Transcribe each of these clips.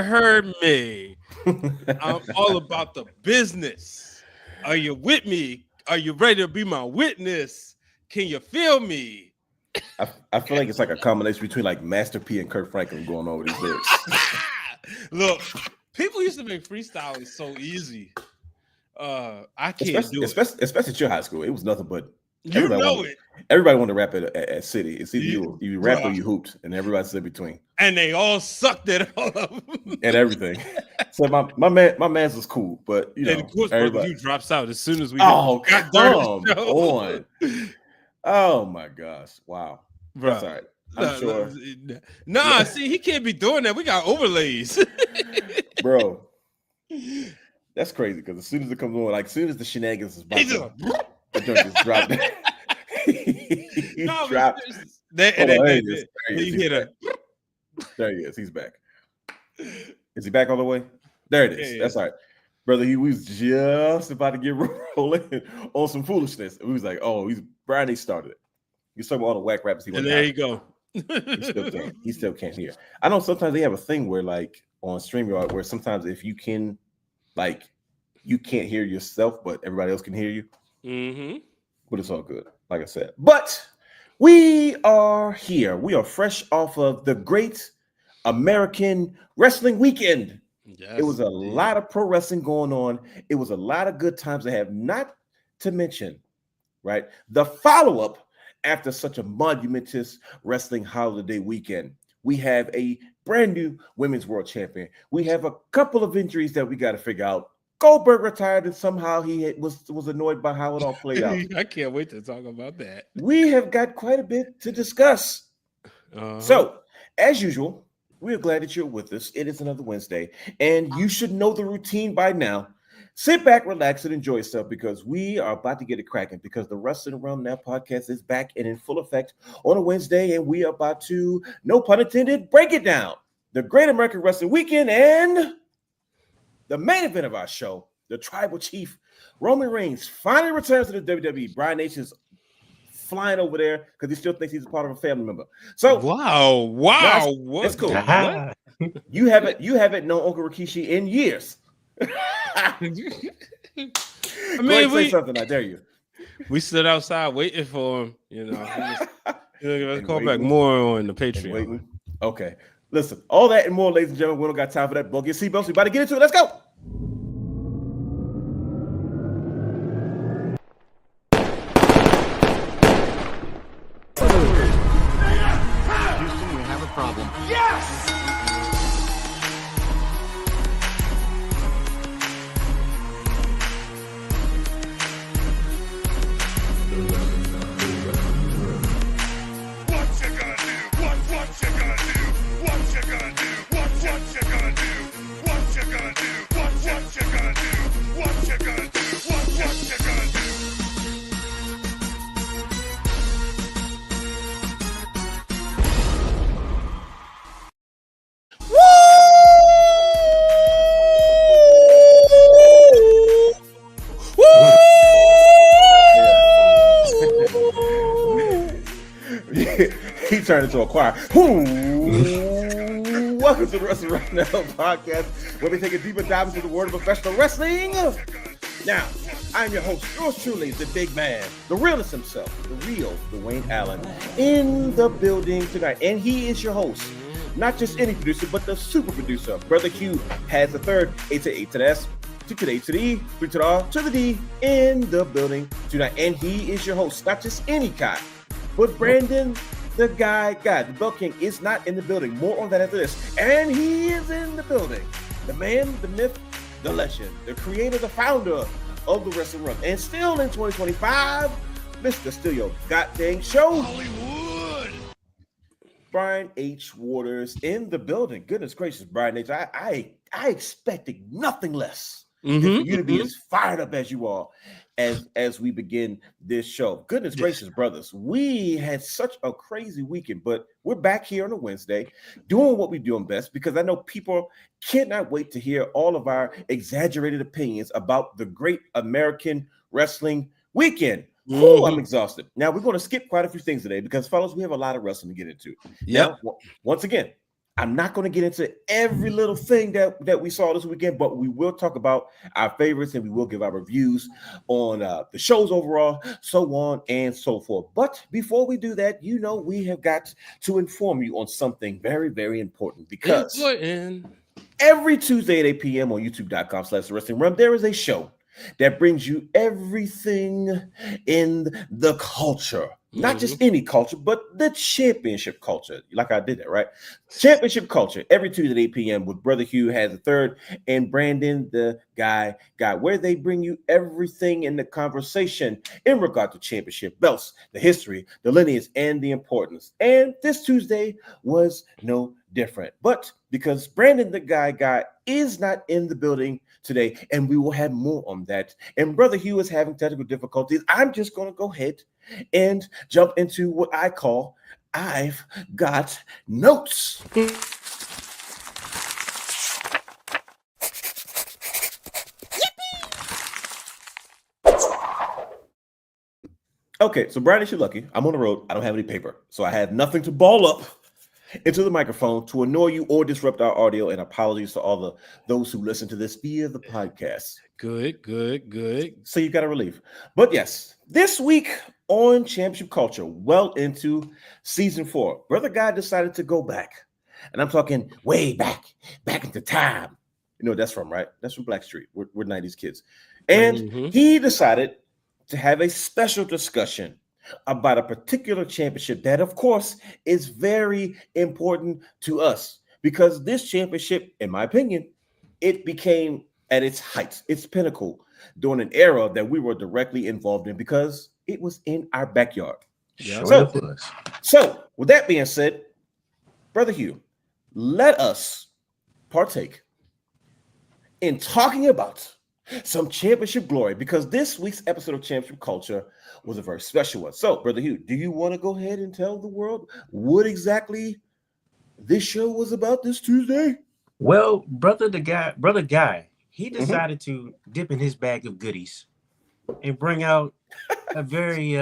heard me. I'm all about the business. Are you with me? Are you ready to be my witness? Can you feel me? I feel like it's like a combination between like Master P and Kirk Franklin going over these lyrics. Look, people used to make freestyling so easy. I can't do it. Especially at your high school. It was nothing but You know it. Everybody wanted to rap at City. It's either you rapped or bruh. you hooped, and everybody's in between. And they all sucked at all of them. And everything. So my man's was cool, but you know, and of course, everybody Hugh drops out as soon as we come dirty on. Oh my gosh. Wow. Bro. That's all right. I'm sure. Nah, see, he can't be doing that. We got overlays. Bro. That's crazy because as soon as it comes on, like as soon as the shenanigans is about the joint just dropped. He dropped. There he is. He's back. Is he back all the way? There it is. That's all right. Brother, he was just about to get rolling on some foolishness. We was like, oh, Brian, he started it. He's talking about all the whack rappers. And there you go. He still can't hear. I know sometimes they have a thing where like on StreamYard where sometimes if you can, like, you can't hear yourself, but everybody else can hear you. Mm-hmm. But it's all good, like I said. But we are here. We are fresh off of the Great American Wrestling Weekend. Yes, it was a lot of pro wrestling going on. It was a lot of good times to have, not to mention, right, the follow-up after such a monumentous wrestling holiday weekend. We have a brand new women's world champion. We have a couple of injuries that we got to figure out. Goldberg retired, and somehow he was annoyed by how it all played out. I can't wait to talk about that. We have got quite a bit to discuss. So, as usual, we are glad that you're with us. It is another Wednesday, and you should know the routine by now. Sit back, relax, and enjoy yourself because we are about to get it cracking because the Wrestling Around Now podcast is back and in full effect on a Wednesday, and we are about to, no pun intended, break it down. The Great American Wrestling Weekend and the main event of our show, the Tribal Chief, Roman Reigns, finally returns to the WWE. Brian H. is flying over there because he still thinks he's a part of a family member. So wow, that's cool. You haven't known Uncle Rikishi in years. I mean, say something. I dare you. We stood outside waiting for him. You know, let's call back more on the Patreon. Okay, listen, all that and more, ladies and gentlemen. We don't got time for that. Book your seatbelts. We about to get into it. Let's go. Houston, we have a problem. Yes! He turned into a choir. Welcome to the Wrestling Right Now podcast, where we take a deeper dive into the world of professional wrestling. Now, I'm your host, yours truly, the big man, the realist himself, the real Dwayne Allen, in the building tonight. And he is your host, not just any producer, but the super producer. Brother Hugh has the third A to the S, to the A to the E, 3 to the R, to the D, in the building tonight. And he is your host, not just any guy, but Brandon, the guy. The Belt King is not in the building. More on that after this. And he is in the building. The man, the myth, the legend, the creator, the founder of the Wrestling Run. And still in 2025, Mr. Still Your Goddamn Show, Hollywood. Brian H. Waters in the building. Goodness gracious, Brian H. I expected nothing less than for you to be as fired up as you are as we begin this show. Goodness gracious, brothers. We had such a crazy weekend, but we're back here on a Wednesday doing what we do best because I know people cannot wait to hear all of our exaggerated opinions about the Great American Wrestling Weekend. Oh, I'm exhausted. Now, we're going to skip quite a few things today because, fellas, we have a lot of wrestling to get into. Yeah. Once again, I'm not going to get into every little thing that we saw this weekend, but we will talk about our favorites and we will give our reviews on the shows overall, so on and so forth. But before we do that, we have got to inform you on something very, very important, because every Tuesday at 8 p.m. on youtube.com/wrestling there is a show that brings you everything in the culture. Not just any culture, but the championship culture. Like I did that, right? Championship culture every Tuesday at 8 p.m. with Brother Hugh has a third, and Brandon, the guy, where they bring you everything in the conversation in regard to championship belts, the history, the lineage, and the importance. And this Tuesday was no different. But because Brandon, the guy is not in the building today, and we will have more on that, and Brother Hugh is having technical difficulties, I'm just going to go ahead and jump into what I call I've Got Notes. Okay, so Brian, you're lucky. I'm on the road. I don't have any paper, so I have nothing to ball up into the microphone to annoy you or disrupt our audio, and apologies to all those who listen to this via the podcast. Good. So you got a relief. But yes, this week on Championship Culture, well into season 4, Brother Guy decided to go back. And I'm talking way back into time. You know what that's from, right? That's from Blackstreet. We're 90s kids. And he decided to have a special discussion about a particular championship that, of course, is very important to us, because this championship, in my opinion, it became at its height, its pinnacle, during an era that we were directly involved in, because it was in our backyard. Yeah, so with that being said, Brother Hugh, let us partake in talking about some championship glory, because this week's episode of Championship Culture was a very special one. So, Brother Hugh, do you want to go ahead and tell the world what exactly this show was about this Tuesday? Well, brother guy, he decided to dip in his bag of goodies and bring out a very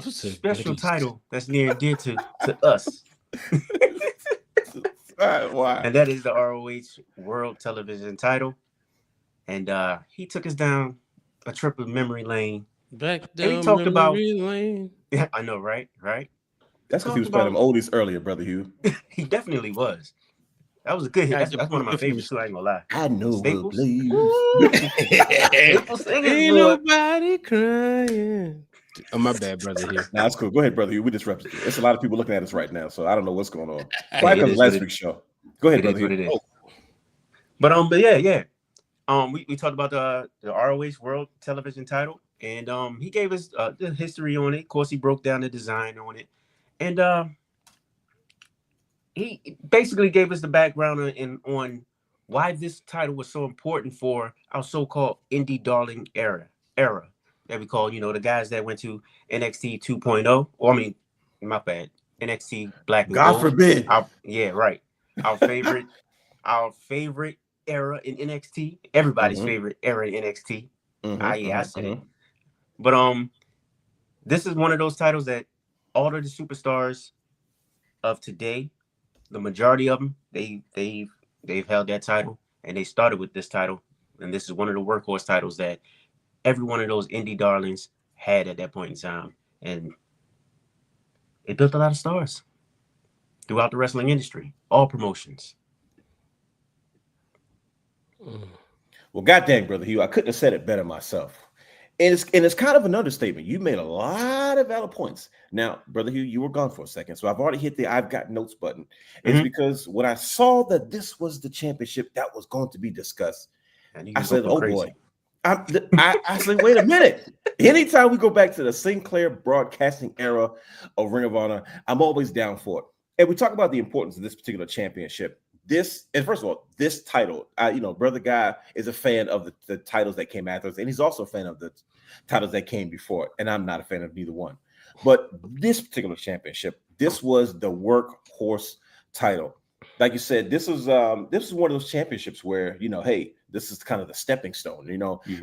special title that's near and dear to us. Why? And that is the ROH World Television title. And he took us down a trip of memory lane. Back down and he talked memory lane. Yeah, I know, right? That's because he was playing them oldies earlier, Brother Hugh. He definitely was. That was a good hit. That's one of my favorites, too. I ain't gonna lie. I know Staples. Staples Ain't nobody crying. Oh, my bad, Brother Hugh. Nah, that's cool. Go ahead, Brother Hugh. We disrupted you. There's a lot of people looking at us right now, so I don't know what's going on. Probably because last week's show. Go ahead, Brother Hugh. Oh. But yeah. We talked about the ROH World Television title, and he gave us the history on it. Of course, he broke down the design on it, and he basically gave us the background on why this title was so important for our so-called indie darling era that we call, the guys that went to NXT 2.0, or I mean, my bad, NXT Black and God Gold. forbid. Our favorite era in NXT, everybody's favorite era in NXT. I said it. But this is one of those titles that all of the superstars of today, the majority of them, they've held that title, and they started with this title, and this is one of the workhorse titles that every one of those indie darlings had at that point in time, and it built a lot of stars throughout the wrestling industry, all promotions. Well, goddamn, Brother Hugh, I couldn't have said it better myself. And it's kind of an understatement. You made a lot of valid points. Now, Brother Hugh, you were gone for a second, so I've already hit the I've got notes button. It's because when I saw that this was the championship that was going to be discussed, I said, oh boy. I said, wait a minute. Anytime we go back to the Sinclair broadcasting era of Ring of Honor, I'm always down for it. And we talk about the importance of this particular championship. And first of all, this title, Brother Guy is a fan of the titles that came after us, and he's also a fan of the titles that came before it, and I'm not a fan of neither one. But this particular championship, this was the workhorse title. Like you said, this was one of those championships where, hey, this is kind of the stepping stone.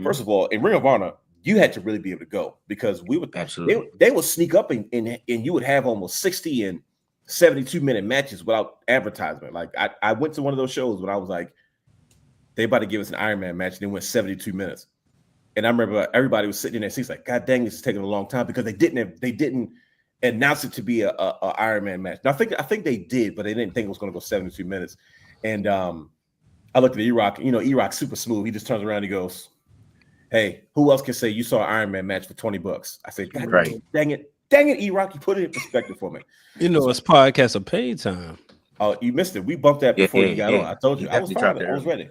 First of all, in Ring of Honor, you had to really be able to go, because we would absolutely they would sneak up and you would have almost 60 and 72-minute matches without advertisement. Like I went to one of those shows when I was like, they about to give us an Iron Man match, and they went 72 minutes. And I remember everybody was sitting in their seats like, God dang, this is taking a long time because they didn't announce it to be a Iron Man match. Now I think they did, but they didn't think it was going to go 72 minutes. And I looked at E-Rock. You know, E-Rock's super smooth. He just turns around and he goes, "Hey, who else can say you saw an Iron Man match for $20?" I said, God dang it, E-Rock, you put it in perspective for me. You know, it's podcast of paid time. Oh, you missed it. We bumped that before you got on. I told you. I was fine. I was ready.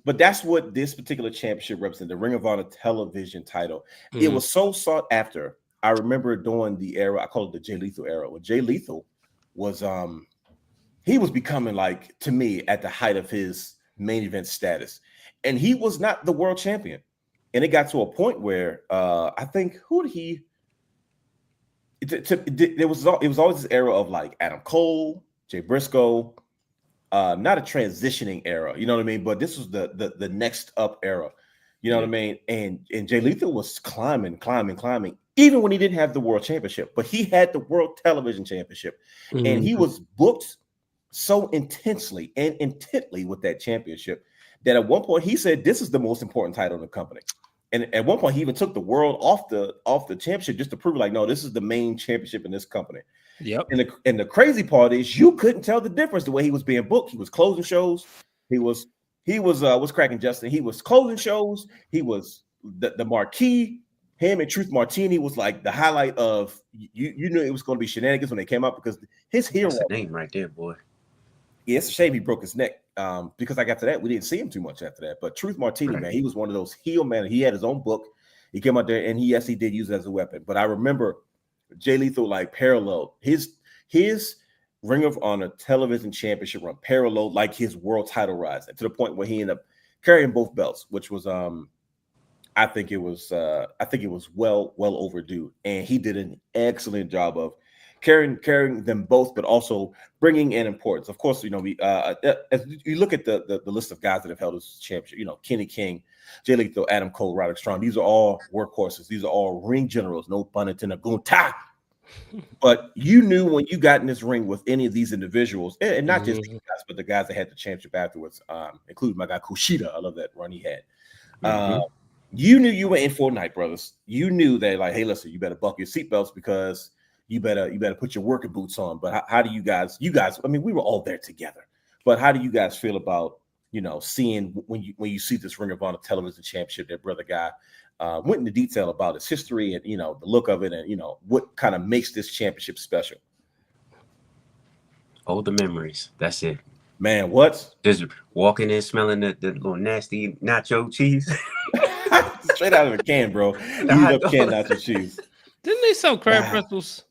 But that's what this particular championship represents, the Ring of Honor television title. Mm-hmm. It was so sought after. I remember during the era, I call it the Jay Lethal era, when Jay Lethal was he was becoming, like, to me, at the height of his main event status. And he was not the world champion. And it got to a point where I think it was always this era of like Adam Cole, Jay Briscoe, not a transitioning era, you know what I mean? But this was the next up era, you know what I mean? And Jay Lethal was climbing, even when he didn't have the world championship, but he had the world television championship. Mm-hmm. And he was booked so intensely and intently with that championship that at one point he said, this is the most important title in the company. And at one point he even took the world off the championship just to prove, like, no, this is the main championship in this company. Yep. And the crazy part is you couldn't tell the difference the way he was being booked. He was closing shows. He was what's cracking, Justin. He was closing shows. He was the marquee. Him and Truth Martini was like the highlight of you knew it was going to be shenanigans when they came out because his hero. That's the name right there, boy. Yeah, it's a shame he broke his neck. Because I got to that, we didn't see him too much after that. But Truth Martini, man, he was one of those heel men. He had his own book. He came out there and he did use it as a weapon. But I remember Jay Lethal like paralleled his Ring of Honor television championship run, paralleled like his world title rise, to the point where he ended up carrying both belts, which was I think it was well overdue, and he did an excellent job of carrying them both, but also bringing in importance. Of course, you know, we as you look at the list of guys that have held this championship, you know, Kenny King, Jay Lethal, Adam Cole, Roderick Strong. These are all workhorses. These are all ring generals. No pun intended. Gunta. But you knew when you got in this ring with any of these individuals, and not just these guys, but the guys that had the championship afterwards, including my guy Kushida. I love that run he had. You knew you were in for a night, brothers. You knew that, like, hey, listen, you better buckle your seatbelts because you better put your working boots on. But how do you guys, I mean, we were all there together. But how do you guys feel about, you know, seeing when you see this Ring of Honor television championship, that brother guy went into detail about its history and, you know, the look of it and, you know, what kind of makes this championship special? Oh, the memories. That's it. Man, what? Just walking in, smelling the little nasty nacho cheese. Straight out of a can, bro. You love canned nacho cheese. Didn't they sell crab pretzels?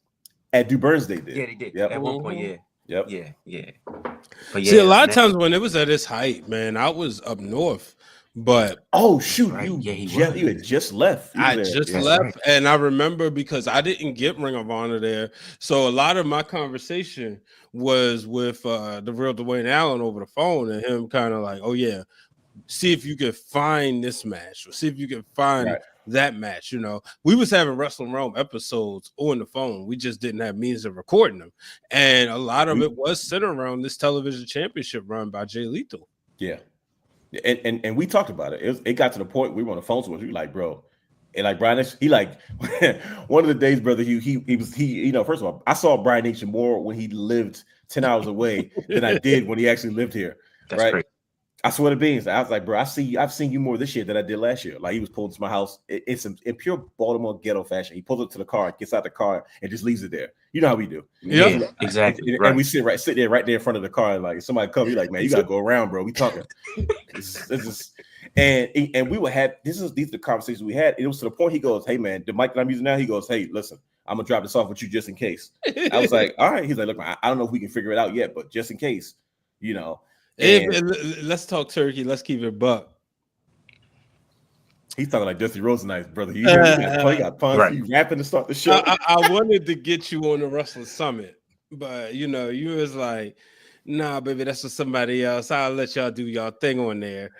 At Duburn's they did. Yeah, they did. Yep. At one point, yeah. Yep. Yeah. But see, a lot of times when it was at its height, man, I was up north. But oh shoot, right. you had just left. I just left, right. And I remember because I didn't get Ring of Honor there, so a lot of my conversation was with the real Dwayne Allen over the phone, and him kind of like, oh yeah, see if you can find this match, or see if you can find that match. You know, we was having Wrestling Realm episodes on the phone. We just didn't have means of recording them, and a lot of it was centered around this television championship run by Jay Lethal. Yeah. And we talked about it. It got to the point we were on the phone with. We were like, bro, and like Brian, he like one of the days, brother. He you know, first of all, I saw Brian H more when he lived 10 hours away than I did when he actually lived here. That's right. Great. I swear to beans. I was like, bro, I've seen you more this year than I did last year. Like he was pulled to my house. It's in pure Baltimore ghetto fashion. He pulls up to the car, gets out the car, and just leaves it there. You know how we do. Yeah, exactly. And we sit there right there in front of the car. And like if somebody comes, you're like, man, you gotta go around, bro. We talking. And we would have these are the conversations we had. It was to the point he goes, hey man, the mic that I'm using now. He goes, hey, listen, I'm gonna drop this off with you just in case. I was like, all right. He's like, look, man, I don't know if we can figure it out yet, but just in case, you know. Let's talk turkey. Let's keep it buck. He's talking like Dusty Rosenice, brother. You got puns. Right. You rapping to start the show. I wanted to get you on the Wrestling Summit, but you know, you was like, nah, baby, that's for somebody else. I'll let y'all do y'all thing on there.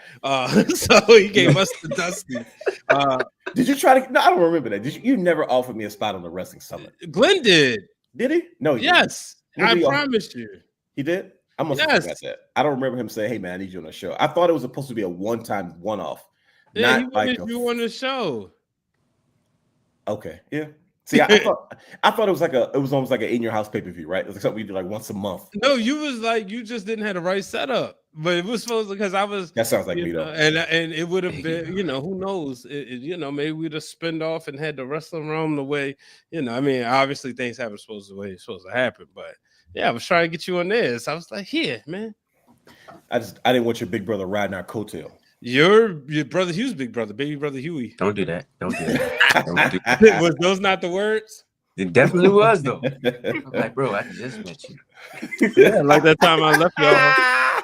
So he gave us the Dusty. Did you try to? No, I don't remember that. You never offered me a spot on the Wrestling Summit. Glenn did. Did he? No, he Yes, didn't. I promise you. He did? I must have forgot that. I don't remember him saying, hey, man, I need you on the show. I thought it was supposed to be a one-time one-off. Yeah, not he wanted you on the show. Okay, yeah. See, I thought it was almost like an in your house pay-per-view, right? It was like something we do like once a month. No, you was like you just didn't have the right setup. But it was supposed to, because I was. That sounds like me though. And it would have been, who knows? Maybe we'd have spinned off and had the wrestling room the way, I mean, obviously things happen the way it's supposed to happen. But yeah, I was trying to get you on this. I was like, here, man. I didn't want your big brother riding our coattail. Your brother Hugh's big brother, baby brother Huey. Don't do that. Don't do that. Was those not the words? It definitely was though. I'm like, bro, I just met you. Yeah, like that time I left y'all.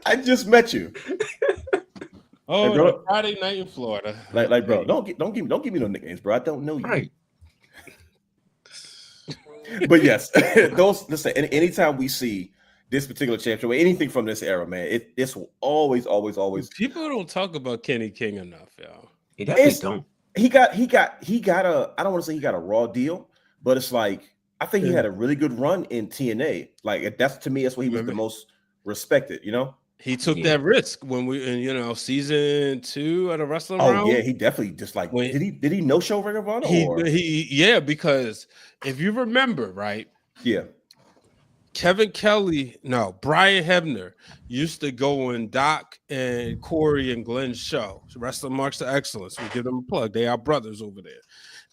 I just met you. Oh, hey, Friday night in Florida. Like, bro, don't give me no nicknames, bro. I don't know you. Right. But yes, listen, anytime we see this particular championship, anything from this era, man, it's always. People don't talk about Kenny King enough, y'all. He definitely don't. He got a, I don't want to say he got a raw deal, but it's like, I think he had a really good run in TNA. Like, that's what he was the most respected, He took that risk when we in season 2 of the wrestling round. Oh yeah, he definitely just like did he no show Ring of Honor? Because if you remember, right? Yeah. Brian Hebner used to go on Doc and Corey and Glenn's show. Wrestling Marks of Excellence. We give them a plug. They are brothers over there.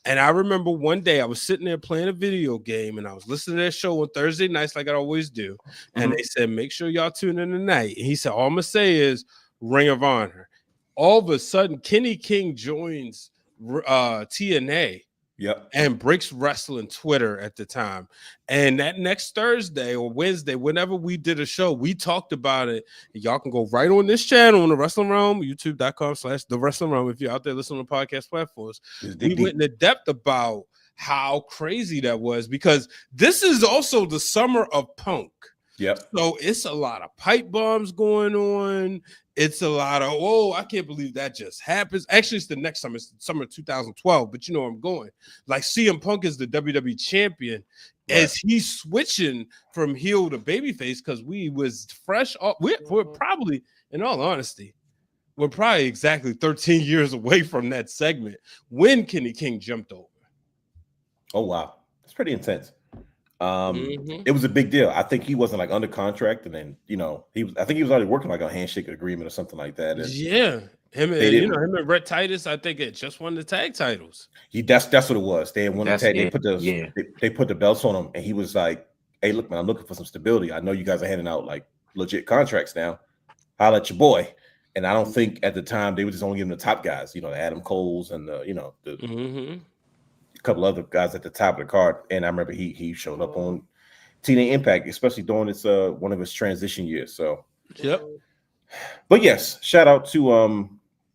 And I remember one day I was sitting there playing a video game and I was listening to their show on Thursday nights like I always do. And they said, make sure y'all tune in tonight. And he said, all I'm going to say is Ring of Honor. All of a sudden, Kenny King joins TNA. Yep. And Breaks Wrestling Twitter at the time. And that next Thursday or Wednesday, whenever we did a show, we talked about it. And y'all can go right on this channel on the Wrestling Realm, youtube.com/The Wrestling Realm. If you're out there listening to podcast platforms, we went into depth about how crazy that was, because this is also the summer of Punk. Yep. So it's a lot of pipe bombs going on. It's a lot of, I can't believe that just happens. Actually, it's the next summer. It's summer 2012, but you know where I'm going. Like, CM Punk is the WWE champion as he's switching from heel to babyface, because we was fresh off. We're probably, in all honesty, we're probably exactly 13 years away from that segment when Kenny King jumped over. Oh, wow. It's pretty intense. It was a big deal. I think he wasn't like under contract, and then I think he was already working like a handshake agreement or something like that. And him and Rhett Titus, I think it just won the tag titles. That's what it was. They won the tag. They put the belts on him, and he was like, "Hey, look, man, I'm looking for some stability. I know you guys are handing out like legit contracts now. Holla at your boy." And I don't think at the time they were just only giving the top guys, the Adam Coles and the couple other guys at the top of the card. And I remember he showed up on TNA Impact, especially during its one of his transition years. So but yes, shout out to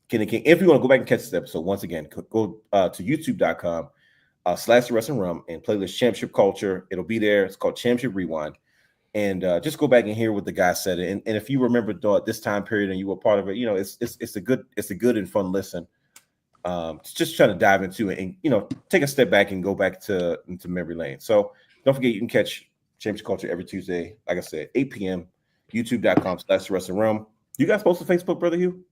Kenny King. If you want to go back and catch this episode, once again, go to youtube.com/The Wrestling Realm and playlist Championship Culture. It'll be there. It's called Championship Rewind. And just go back and hear what the guy said. And if you remember this time period and you were part of it, it's a good and fun listen. Just trying to dive into it and take a step back and go back into memory lane. So don't forget, you can catch Championship Culture every Tuesday, like I said, 8 p.m. youtube.com/The Wrestling Realm. Do you guys post to Facebook, Brother Hugh?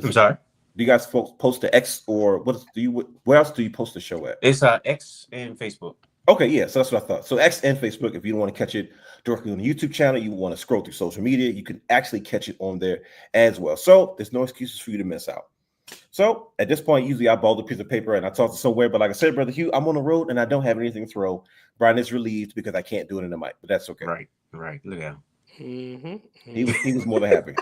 I'm sorry. Do you guys post to X, or where else do you post the show at? It's X and Facebook. Okay, yeah, so that's what I thought. So X and Facebook, if you don't want to catch it directly on the YouTube channel, you want to scroll through social media, you can actually catch it on there as well. So there's no excuses for you to miss out. So at this point, usually I ball a piece of paper and I toss it somewhere. But like I said, Brother Hugh, I'm on the road and I don't have anything to throw. Brian is relieved because I can't do it in the mic, but that's okay. Right. Look at him. He was more than happy.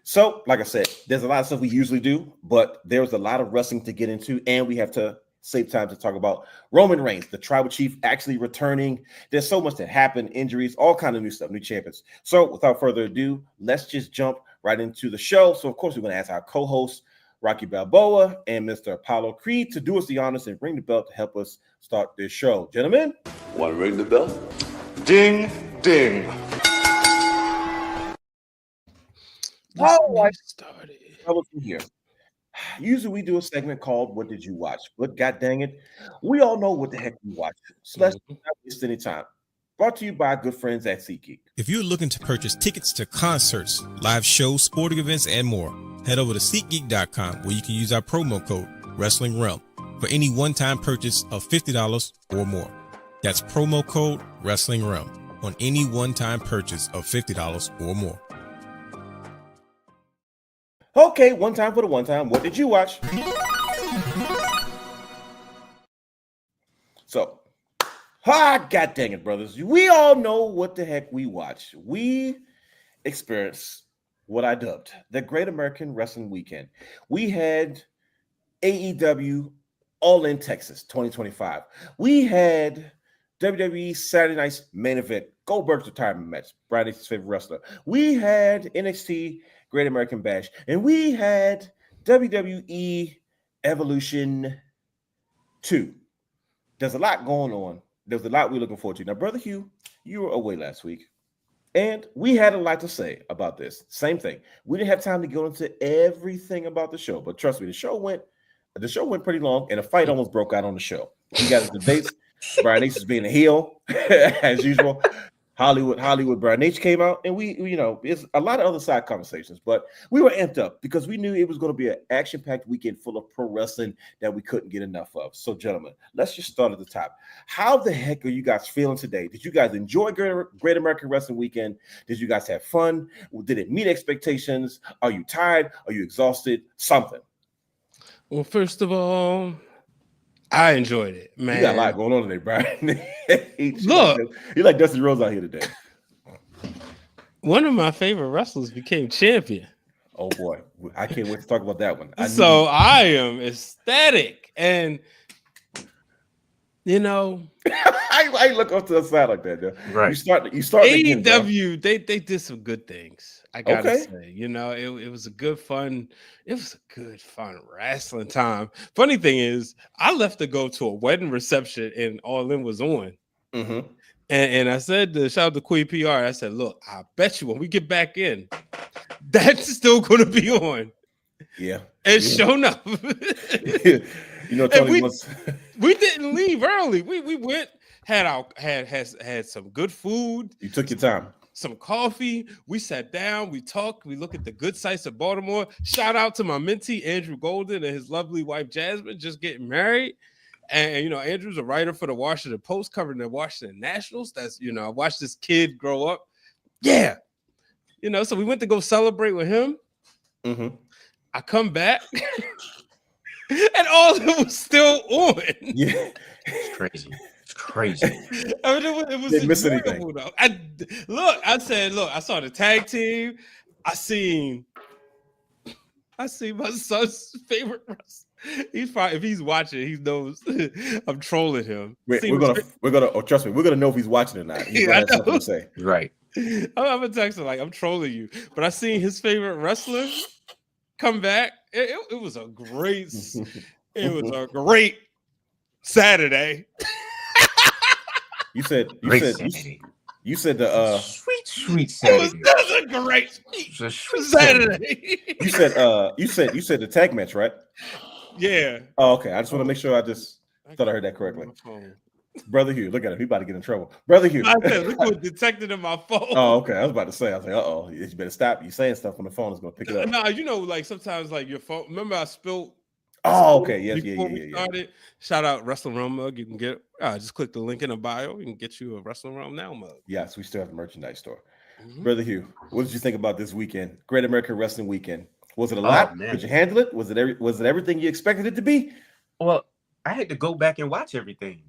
So, like I said, there's a lot of stuff we usually do, but there's a lot of wrestling to get into, and we have to save time to talk about Roman Reigns, the tribal chief, actually returning. There's so much that happened, injuries, all kind of new stuff, new champions. So without further ado, let's just jump right into the show. So of course, we're going to ask our co-hosts, Rocky Balboa and Mr. Apollo Creed, to do us the honors and ring the bell to help us start this show. Gentlemen, want to ring the bell? Ding, ding. I started. I was here. Usually we do a segment called "What Did You Watch?" But god dang it, we all know what the heck we watch. So let's not waste any time. Brought to you by good friends at SeatGeek. If you're looking to purchase tickets to concerts, live shows, sporting events, and more, head over to SeatGeek.com where you can use our promo code Wrestling Realm for any one-time purchase of $50 or more. That's promo code Wrestling Realm on any one-time purchase of $50 or more. Okay, one time for the one time. What did you watch? So, god dang it, brothers. We all know what the heck we watch. We experienced what I dubbed the Great American Wrestling Weekend. We had AEW All In Texas 2025. We had WWE Saturday Night's main event, Goldberg's retirement match, Brian Nate's favorite wrestler. We had NXT Great American Bash, and we had WWE Evolution 2. There's a lot going on. There's a lot we're looking forward to. Now, Brother Hugh, you were away last week, and we had a lot to say about this. Same thing. We didn't have time to go into everything about the show, but trust me, the show went pretty long, and a fight almost broke out on the show. We got into debates. Brian H is being a heel, as usual. Hollywood Brian H came out, and we it's a lot of other side conversations, but we were amped up because we knew it was going to be an action-packed weekend full of pro wrestling that we couldn't get enough of. So, gentlemen, let's just start at the top. How the heck are you guys feeling today? Did you guys enjoy Great American Wrestling Weekend? Did you guys have fun? Did it meet expectations? Are you tired? Are you exhausted? Something. Well, first of all, I enjoyed it, man. You got a lot going on today, Brian. Look, you like Dusty Rhodes out here today. One of my favorite wrestlers became champion. Oh boy, I can't wait to talk about that one. I am ecstatic, and I look off to the side like that. Though. Right. You start. AEW, they did some good things. I gotta say, it was a good fun. It was a good fun wrestling time. Funny thing is, I left to go to a wedding reception, and All In was on. Mm-hmm. And I said, shout out to Queen PR. I said, look, I bet you when we get back in, that's still going to be on. Yeah. And shown up. Tony we didn't leave early. We went, had some good food. You took your time. Some coffee. We sat down. We talked. We looked at the good sights of Baltimore. Shout out to my mentee, Andrew Golden, and his lovely wife, Jasmine, just getting married. And, Andrew's a writer for the Washington Post covering the Washington Nationals. That's, I watched this kid grow up. Yeah. So we went to go celebrate with him. Mm-hmm. I come back and all of it was still on. Yeah. It's crazy. I mean, it was didn't miss anything. Though. I saw the tag team. I seen my son's favorite wrestler. He's probably, if he's watching, he knows I'm trolling him. We're gonna trust me, we're gonna know if he's watching or not. He's gonna have something to say. Right. I'm gonna text him like I'm trolling you. But I seen his favorite wrestler come back. It was a great Saturday. You said the sweet Saturday. That's a great Saturday. You said the tag match, right? Yeah. Oh, okay. I just want to make sure I thought I heard that correctly. Brother Hugh, look at him. He about to get in trouble. Brother Hugh. I said, look what detected in my phone. Oh, okay. I was about to say, I was like, uh-oh, you better stop. You saying stuff on the phone is going to pick it up. No, like sometimes like your phone. Remember I spilled. Oh, okay. Yes, before we started. Shout out Wrestling Realm mug. You can get just click the link in the bio. You can get you a Wrestling Realm Now mug. Yes, we still have a merchandise store. Mm-hmm. Brother Hugh, what did you think about this weekend? Great American Wrestling Weekend. Was it a lot? Could you handle it? Was it everything you expected it to be? Well, I had to go back and watch everything.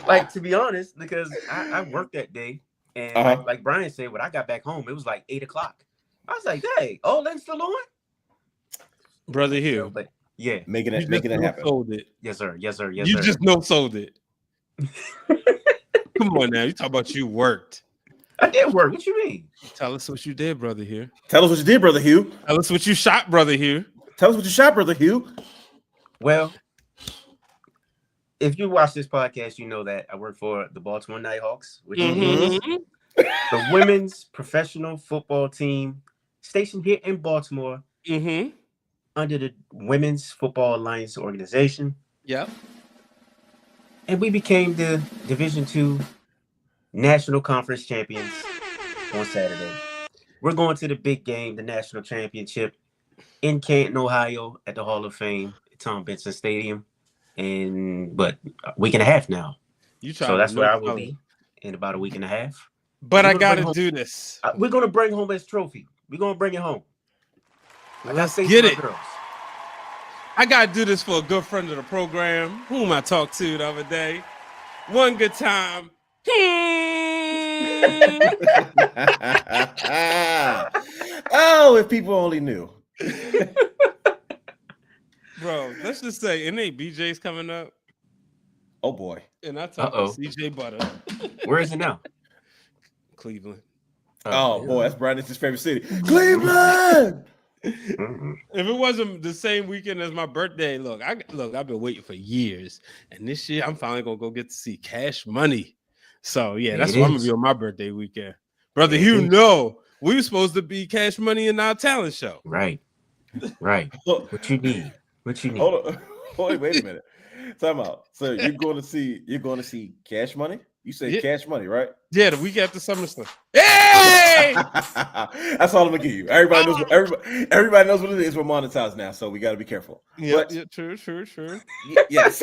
Like, to be honest, because I worked that day, and like Brian said, when I got back home, it was like 8:00. I was like, "Hey, All In still on?" Brother Hugh, but yeah, making it happen. Sold it. Yes, sir. You just sold it. Come on now, you talk about you worked. I did work. What you mean? Tell us what you did, Brother Hugh. Tell us what you did, Brother Hugh. Tell us what you shot, Brother Hugh. Tell us what you shot, Brother Hugh. Well, if you watch this podcast, you know that I work for the Baltimore Nighthawks, which is the women's professional football team stationed here in Baltimore Mm-hmm. under the Women's Football Alliance organization. Yep. And we became the Division II National Conference champions on Saturday. We're going to the big game, the national championship in Canton, Ohio at the Hall of Fame, Tom Benson Stadium. But a week and a half now. So that's where I will be in about a week and a half. But I got to do this. We're going to bring home this trophy. We're going to bring it home. Let's get it. Girls. I got to do this for a good friend of the program, whom I talked to the other day. One good time. Oh, if people only knew. Bro, let's just say BJ's coming up. Oh boy. And I talked to CJ Butter. Where is it now? Cleveland. Oh boy, that's Brandon's favorite city. Cleveland. If it wasn't the same weekend as my birthday, I've been waiting for years. And this year I'm finally gonna go get to see Cash Money. So yeah, that's what I'm gonna be on my birthday weekend. Brother Hugh, we were supposed to be Cash Money in our talent show. Right. What you need? Hold on. Wait a minute. Time out. So you're going to see Cash Money? You say Cash Money, right? Yeah, the week after SummerSlam. Hey! That's all I'm gonna give you. Everybody knows what it is. We're monetized now, so we got to be careful. Yeah, true. Yes.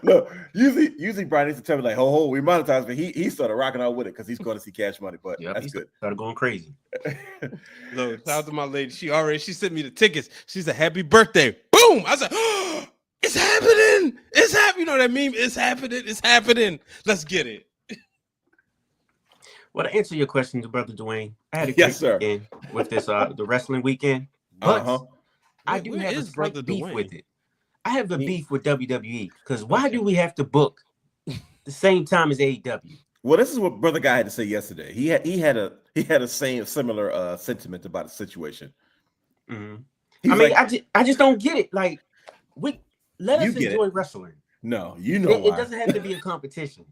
Look, usually Brian used to tell me like, "Ho, we monetized," but he started rocking out with it because he's going to see Cash Money. But that's good. Started going crazy. Look, shout out to my lady. She sent me the tickets. She said, "Happy birthday!" Boom! I said, "Oh, it's happening! It's happening!" You know that meme? It's happening! It's happening! Let's get it. Well, to answer your question, Brother Dwayne, I had a great weekend with this the wrestling weekend, but I do have a slight beef with it. I have a beef with WWE because why do we have to book the same time as AEW? Well, this is what Brother Guy had to say yesterday. He had a similar sentiment about the situation. Mm-hmm. I just don't get it. Like, let us enjoy wrestling. No, it doesn't have to be a competition.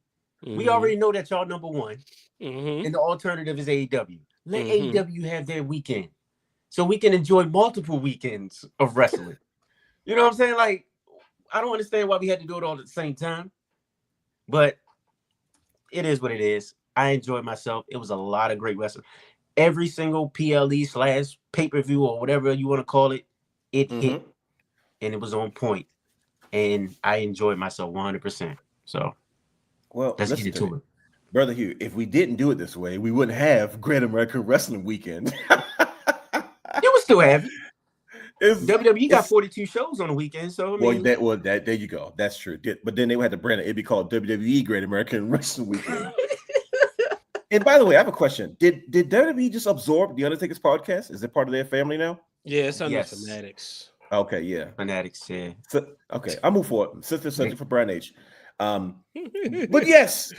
Mm-hmm. We already know that y'all number one, and the alternative is AEW. Let AEW have their weekend, so we can enjoy multiple weekends of wrestling. You know what I'm saying? Like, I don't understand why we had to do it all at the same time, but it is what it is. I enjoyed myself. It was a lot of great wrestling. Every single PLE / pay-per-view or whatever you want to call it, it hit, and it was on point, and I enjoyed myself 100%. So. Well, let's get into it. Brother Hugh, if we didn't do it this way, we wouldn't have Great American Wrestling Weekend. You would still have it. WWE got 42 shows on the weekend, so I mean, there you go. That's true. But then they would have to brand it. It'd be called WWE Great American Wrestling Weekend. And by the way, I have a question. Did WWE just absorb the Undertaker's podcast? Is it part of their family now? Yeah, it's under Fanatics. Okay, yeah. Fanatics, yeah. So, okay, I'll move forward. Sister searching for Brian H. But yes,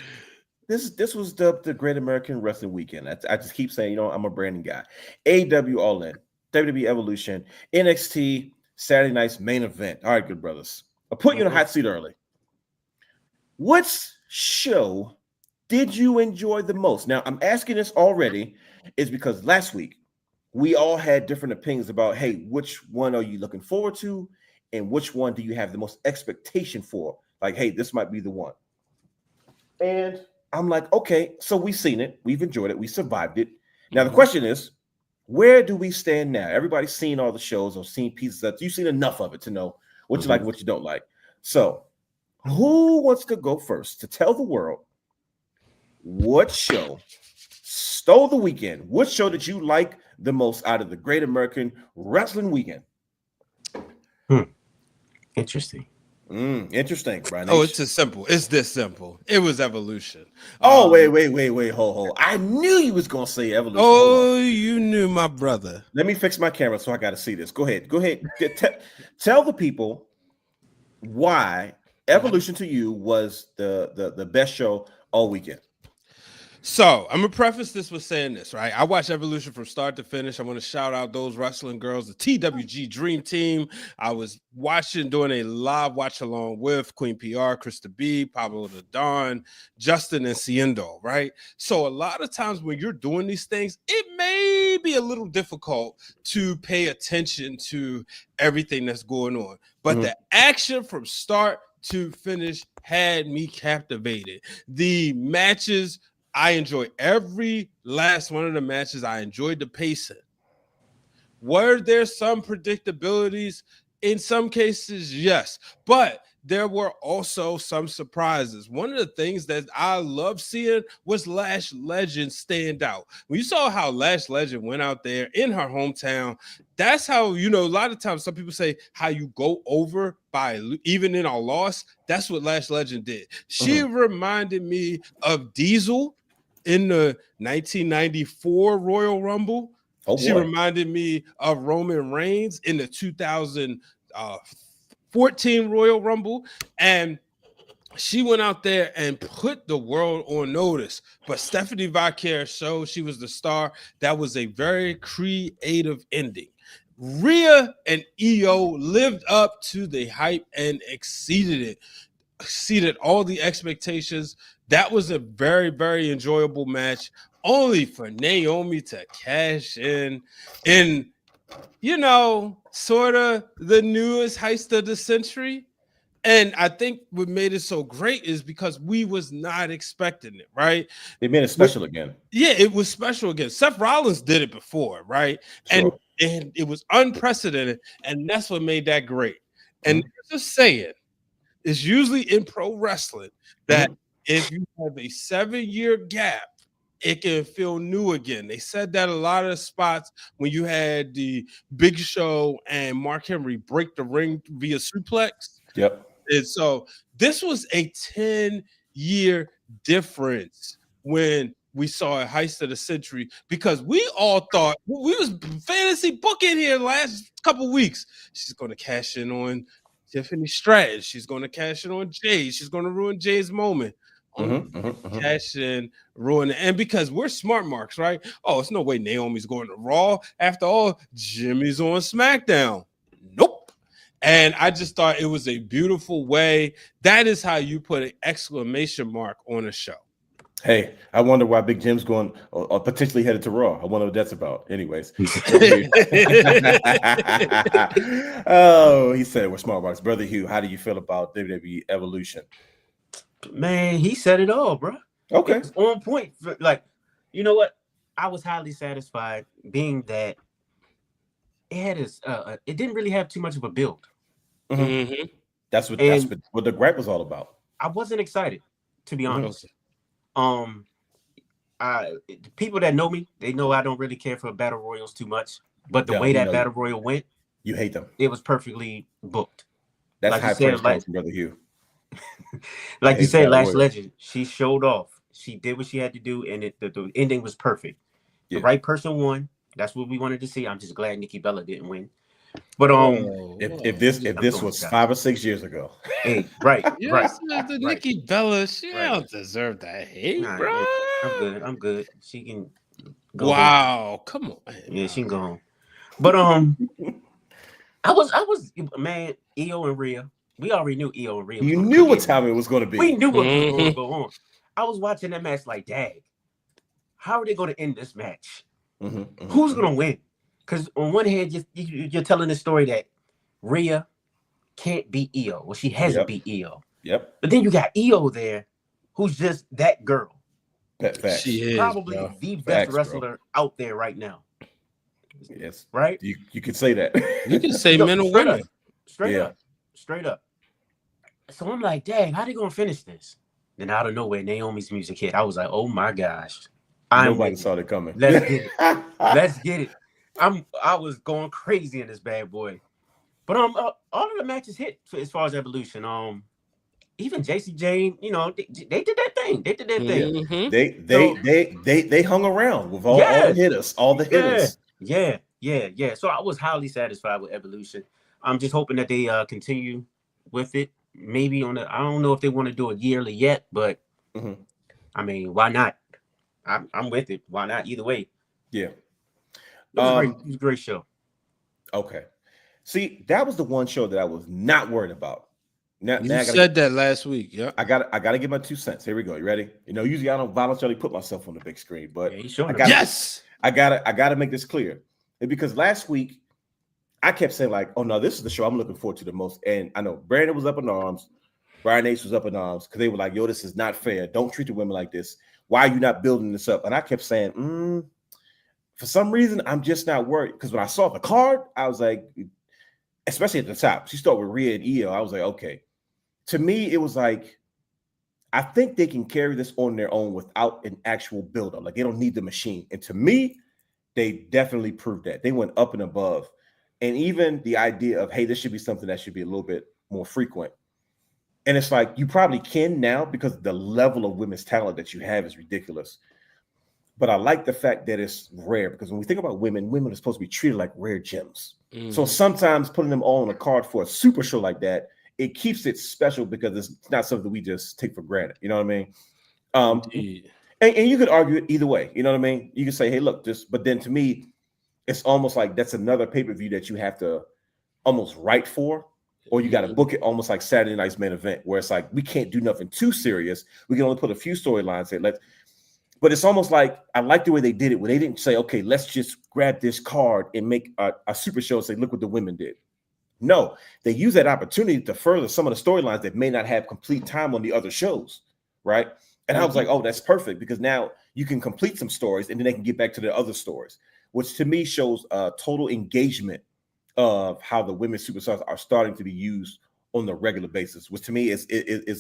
this was the Great American Wrestling Weekend. I just keep saying, I'm a branding guy. AEW All In, WWE Evolution, NXT, Saturday night's main event. All right, good brothers. I'll put you in a hot seat early. What show did you enjoy the most? Now, I'm asking this already is because last week we all had different opinions about, hey, which one are you looking forward to and which one do you have the most expectation for? Like, hey, this might be the one. And I'm like, okay, so we've seen it. We've enjoyed it. We survived it. Now, the question is, where do we stand now? Everybody's seen all the shows or seen pieces of it. You've seen enough of it to know what you like and what you don't like. So who wants to go first to tell the world what show stole the weekend? What show did you like the most out of the Great American Wrestling Weekend? Interesting. Interesting, Brian. Oh, it's just simple. It's this simple. It was Evolution. Oh, wait. Ho. I knew you was going to say Evolution. Oh, you knew, my brother. Let me fix my camera so I got to see this. Go ahead. Tell the people why Evolution to you was the best show all weekend. So I'm gonna preface this with saying this, right? I watched Evolution from start to finish. I want to shout out those wrestling girls, the TWG Dream Team. I was doing a live watch along with Queen PR, Krista B, Pablo the Don, Justin, and Ciendo, right? So a lot of times when you're doing these things, it may be a little difficult to pay attention to everything that's going on. But the action from start to finish had me captivated. The matches, I enjoyed every last one of the matches. I enjoyed the pacing. Were there some predictabilities? In some cases, yes. But there were also some surprises. One of the things that I love seeing was Lash Legend stand out. When you saw how Lash Legend went out there in her hometown, that's how, a lot of times some people say how you go over by even in a loss. That's what Lash Legend did. She reminded me of Diesel in the 1994 Royal Rumble. She reminded me of Roman Reigns in the 2014 Royal Rumble. And she went out there and put the world on notice. But Stephanie Vaquer showed she was the star. That was a very creative ending. Rhea and Io lived up to the hype and exceeded all the expectations. That was a very, very enjoyable match, only for Naomi to cash in, sort of the newest heist of the century. And I think what made it so great is because we was not expecting it, right? They made it special again. Yeah, it was special again. Seth Rollins did it before, right? Sure. And it was unprecedented, and that's what made that great. And just saying, it's usually in pro wrestling that if you have a 7-year gap, it can feel new again. They said that a lot of spots when you had the Big Show and Mark Henry break the ring via suplex. Yep. And so this was a 10-year difference when we saw a heist of the century, because we all thought we was fantasy booking here last couple weeks. She's going to cash in on Tiffany Stratton. She's going to cash in on Jay. She's going to ruin Jay's moment. Cash in, ruin it. And because we're smart marks, right? Oh, it's no way Naomi's going to Raw. After all, Jimmy's on SmackDown. Nope. And I just thought it was a beautiful way. That is how you put an exclamation mark on a show. Hey, I wonder why Big Jim's going or potentially headed to Raw. I wonder what that's about. Anyways. Oh, he said we're smart marks. Brother Hugh, how do you feel about WWE Evolution? Man, he said it all, bro. Okay. It's on point. Like, you know what? I was highly satisfied being that it had it didn't really have too much of a build. That's what the gripe was all about. I wasn't excited, to be honest. People that know me, they know I don't really care for battle royals too much. But the way that battle royal went, you hate them. It was perfectly booked. That's like high praise comes from Brother Hugh. Like you said, Lash Legend, she showed off. She did what she had to do, and the ending was perfect. Yeah. The right person won. That's what we wanted to see. I'm just glad Nikki Bella didn't win. But if this was 5 or 6 years ago, hey, right. Nikki Bella, she don't deserve that hate, bro. Yeah, I'm good. She can go. Wow, home. Come on. Yeah, she can go home. But I was man, Io and Rhea. We already knew Io and Rhea. You knew what time it was going to be. We knew what was going to go on. I was watching that match like, dang, how are they going to end this match? Who's going to win? Because on one hand, you're telling the story that Rhea can't beat Io. Well, she hasn't beat Io. Yep. But then you got Io there, who's just that girl. She is probably the best wrestler out there right now. Yes. Right? You could say that. You can say men or women. Straight up. So I'm like, dang, how they gonna finish this? Then out of nowhere, Naomi's music hit. I was like, oh my gosh. Nobody saw it coming. Let's get it. Let's get it. I was going crazy in this bad boy. But all of the matches hit as far as Evolution. Even JC Jane, they did that thing. They did that thing. They hung around with all the hitters. Yeah. So I was highly satisfied with Evolution. I'm just hoping that they continue with it. Maybe I don't know if they want to do it yearly yet, but I mean, why not? I'm with it. Why not? Either way. Yeah. It was a great show. Okay. See, that was the one show that I was not worried about. Now you said that last week. Yeah. I got to give my 2 cents. Here we go. You ready? Usually I don't voluntarily put myself on the big screen, but I gotta make this clear. And because last week I kept saying like, oh no, this is the show I'm looking forward to the most. And I know Brandon was up in arms. Brian H was up in arms because they were like, yo, this is not fair. Don't treat the women like this. Why are you not building this up? And I kept saying, for some reason, I'm just not worried. Because when I saw the card, I was like, especially at the top, she started with Rhea and Io. I was like, okay. To me, it was like, I think they can carry this on their own without an actual build-up. Like, they don't need the machine. And to me, they definitely proved that. They went up and above. And even the idea of, hey, this should be something that should be a little bit more frequent. And it's like, you probably can now because the level of women's talent that you have is ridiculous. But I like the fact that it's rare because when we think about women are supposed to be treated like rare gems. Mm-hmm. So sometimes putting them all on a card for a super show like that, it keeps it special because it's not something we just take for granted. You know what I mean? And you could argue it either way. You know what I mean? You could say, hey, look, but then to me, it's almost like that's another pay-per-view that you have to almost write for. Or you got to book it almost like Saturday night's main event, where it's like we can't do nothing too serious. We can only put a few storylines in. But it's almost like I like the way they did it, where they didn't say, "Okay, let's just grab this card and make a super show and say, look what the women did." No, they use that opportunity to further some of the storylines that may not have complete time on the other shows, right? And I was like, "Oh, that's perfect," because now you can complete some stories and then they can get back to the other stories, which to me shows total engagement of how the women's superstars are starting to be used on the regular basis, which to me is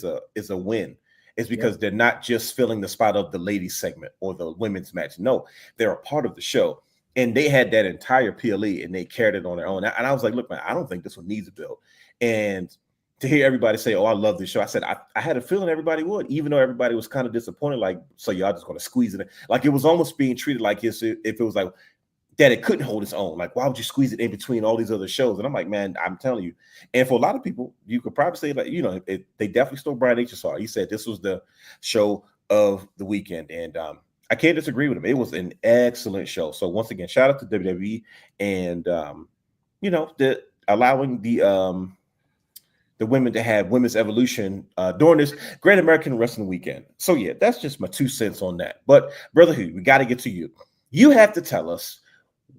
a win. It's because they're not just filling the spot of the ladies segment or the women's match. No, they're a part of the show. And they had that entire PLE and they carried it on their own. And I was like, look, man, I don't think this one needs a build. And to hear everybody say, oh, I love this show. I said, I had a feeling everybody would, even though everybody was kind of disappointed. Like, so y'all just going to squeeze it in. Like it was almost being treated like if it was like, that it couldn't hold its own. Like, why would you squeeze it in between all these other shows? And I'm like, man, I'm telling you. And for a lot of people, you could probably say, like, they definitely stole Brian H's heart. He said this was the show of the weekend. And I can't disagree with him. It was an excellent show. So once again, shout out to WWE and, allowing the women to have women's evolution during this Great American Wrestling Weekend. So yeah, that's just my 2 cents on that. But Brother Hugh, we got to get to you. You have to tell us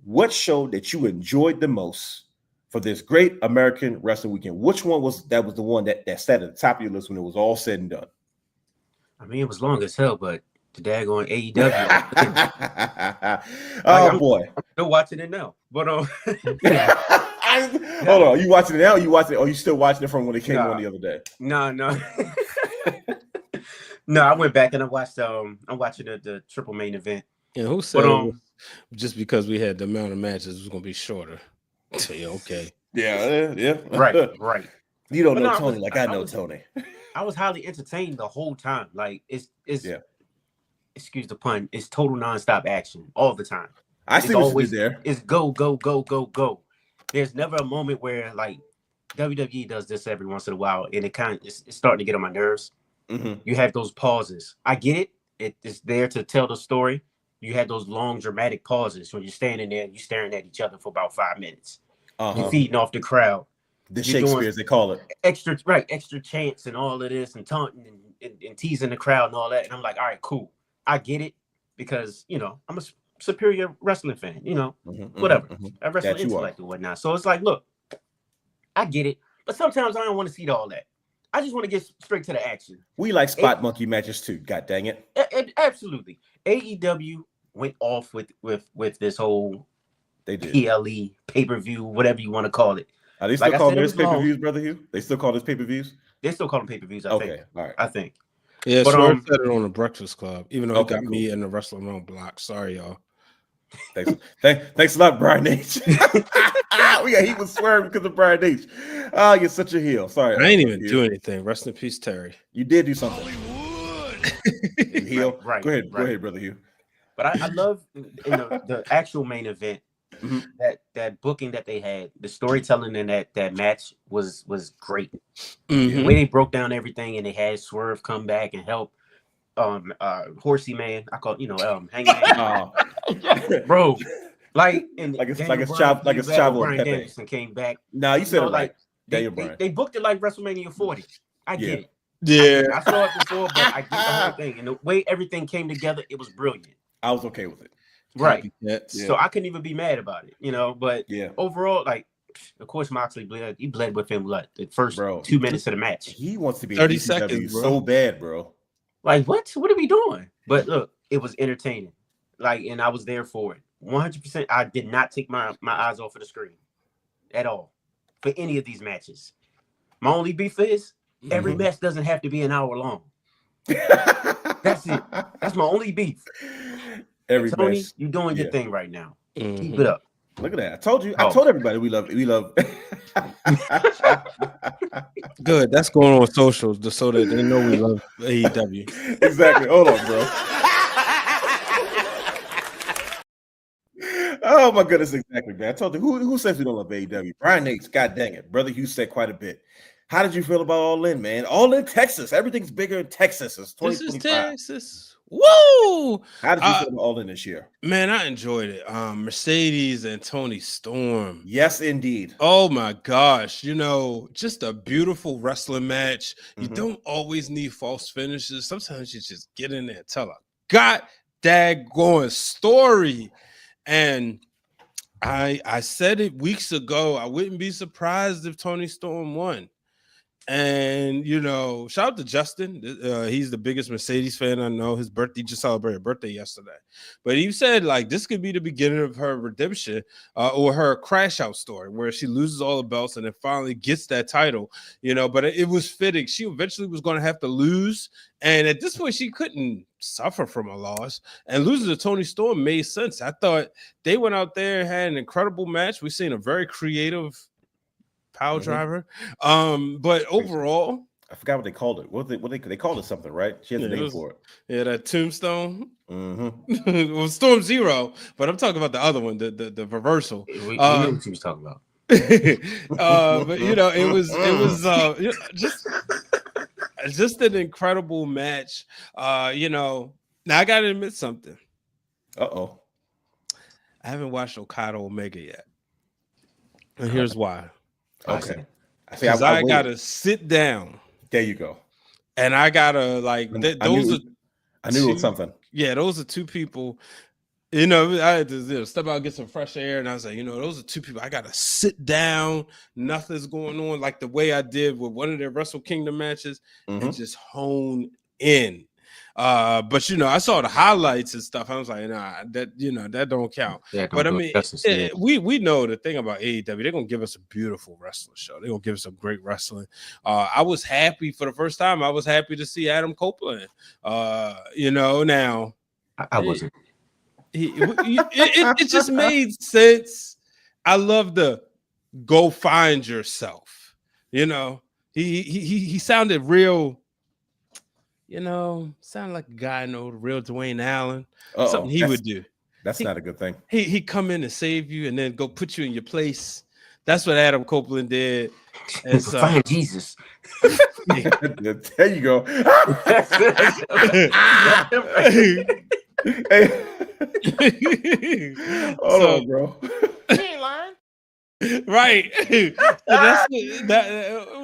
what show that you enjoyed the most for this Great American Wrestling Weekend. Which one was the one that sat at the top of your list when it was all said and done? I mean, it was long as hell, but the daggone AEW. Boy, I'm still watching it now. But hold on, you watching it now? Or you still watching it from when it came on the other day? No. No, I went back and I watched. I'm watching the triple main event. And who said just because we had the amount of matches it was going to be shorter? So, yeah, okay. Yeah. Right. You don't know Tony like I know Tony. I was highly entertained the whole time. Like it's excuse the pun, it's total nonstop action all the time. I see what you did there. It's go. There's never a moment where like WWE does this every once in a while, and it's starting to get on my nerves. Mm-hmm. You have those pauses. I get it. It's there to tell the story. You had those long dramatic pauses when you're standing there and you're staring at each other for about 5 minutes. You're feeding off the crowd. The Shakespeare, as they call it. Extra chants and all of this and taunting and teasing the crowd and all that. And I'm like, all right, cool. I get it because, I'm a superior wrestling fan, whatever. I wrestle intellect and whatnot. So it's like, look, I get it. But sometimes I don't want to see all that. I just want to get straight to the action. We like spot monkey matches too. God dang it. Absolutely. AEW went off with this whole PLE pay-per-view, whatever you want to call it. Are they still calling this pay-per-views, Brother Hugh? They still call this pay-per-views? They still call them pay-per-views, I think. All right. I think. Yeah, but Swerve said it on the Breakfast Club, even though he got me in the wrestling room block. Sorry, y'all. Thanks a lot, Brian H. He was swerving because of Brian H. Oh, you're such a heel. Sorry. I ain't even do anything. Rest in peace, Terry. You did do something. Heel. Right. Go ahead, Brother Hugh. But I love in the actual main event, that booking that they had, the storytelling in that match was great. Mm-hmm. The way they broke down everything and they had Swerve come back and help. Horsey Man. I call Hangman. Bro, like and like it's Daniel like it's Bryan Chavo, like it's came back, Chavo and Bryan Pepe. Danielson came back. Nah, you said it right. Like Daniel Bryan. They booked it like WrestleMania 40. I get it. Yeah, I saw it before, but I get the whole thing. And the way everything came together, it was brilliant. I was okay with it. Right. Yeah. So I couldn't even be mad about it, But overall, like, of course, Moxley bled. He bled with him the first 2 minutes of the match. He wants to be 30 ECW seconds, bro. so bad, bro. Like, what? What are we doing? But look, it was entertaining. Like, and I was there for it. 100%. I did not take my eyes off of the screen at all for any of these matches. My only beef is every match doesn't have to be an hour long. That's it. That's my only beef. Tony, match, you're doing your thing right now. Keep it up. Look at that. I told you. I told everybody we love. Good. That's going on socials just so that they know we love AEW. Exactly. Hold on, bro. Oh my goodness, exactly, man. I told you who says we don't love AEW? Brian Nates, god dang it. Brother Hugh said quite a bit. How did you feel about All In, man? All In Texas. Everything's bigger in Texas. It's 2025. This is Texas. Woo! How did you feel about All In this year? Man, I enjoyed it. Mercedes and Tony Storm. Yes, indeed. Oh my gosh. Just a beautiful wrestling match. You don't always need false finishes. Sometimes you just get in there and tell a god daggone story. And I said it weeks ago. I wouldn't be surprised if Tony Storm won. And shout out to Justin. He's the biggest Mercedes fan I know. His birthday, just celebrated birthday yesterday. But he said like this could be the beginning of her redemption or her crash out story, where she loses all the belts and then finally gets that title. But it was fitting. She eventually was going to have to lose, and at this point, she couldn't suffer from a loss. And losing to Tony Storm made sense. I thought they went out there and had an incredible match. We've seen a very creative power driver. But overall, I forgot what they called it. What they called it something, right? She has a name for it. Yeah, that tombstone. Well, Storm Zero, but I'm talking about the other one, the reversal. We knew what she was talking about. But it was just an incredible match. Now I gotta admit something. I haven't watched Okada Omega yet. And here's why. Okay. Because I gotta sit down. There you go. And I gotta I knew it was something. Yeah, those are two people. I had to step out and get some fresh air, and I was like, those are two people. I gotta sit down. Nothing's going on, like the way I did with one of their Wrestle Kingdom matches, and just hone in. But I saw the highlights and stuff. I was like, nah, that don't count. Yeah, but I mean, we know the thing about AEW, they're gonna give us a beautiful wrestling show. They're gonna give us some great wrestling. I was happy for the first time. I was happy to see Adam Copeland. Now I wasn't. It just made sense. I love the go find yourself. He sounded real. Sounded like a guy I know, the real Dwayne Allen. Something he would do. That's not a good thing. He come in and save you and then go put you in your place. That's what Adam Copeland did. And so, find Jesus. There you go. Hold on, bro. He ain't lying. Right. It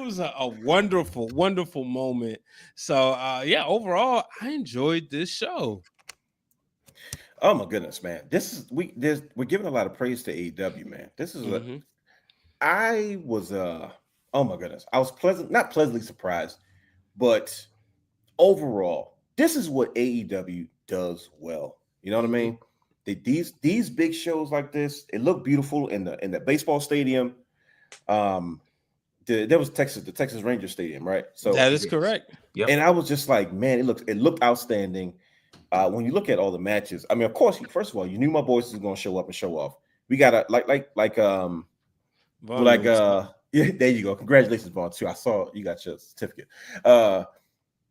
was a wonderful, wonderful moment. So overall, I enjoyed this show. Oh my goodness, man. We're giving a lot of praise to AEW, man. This is I was oh my goodness. I was not pleasantly surprised, but overall, this is what AEW does well. You know what I mean? These big shows like this, it looked beautiful in the baseball stadium. There was the Texas Ranger Stadium, right? So that is correct. Yep. And I was just like, man, it looked outstanding. When you look at all the matches, I mean, of course, first of all, you knew my boys was going to show up and show off. We got yeah, there you go. Congratulations, Vaughn, too. I saw you got your certificate.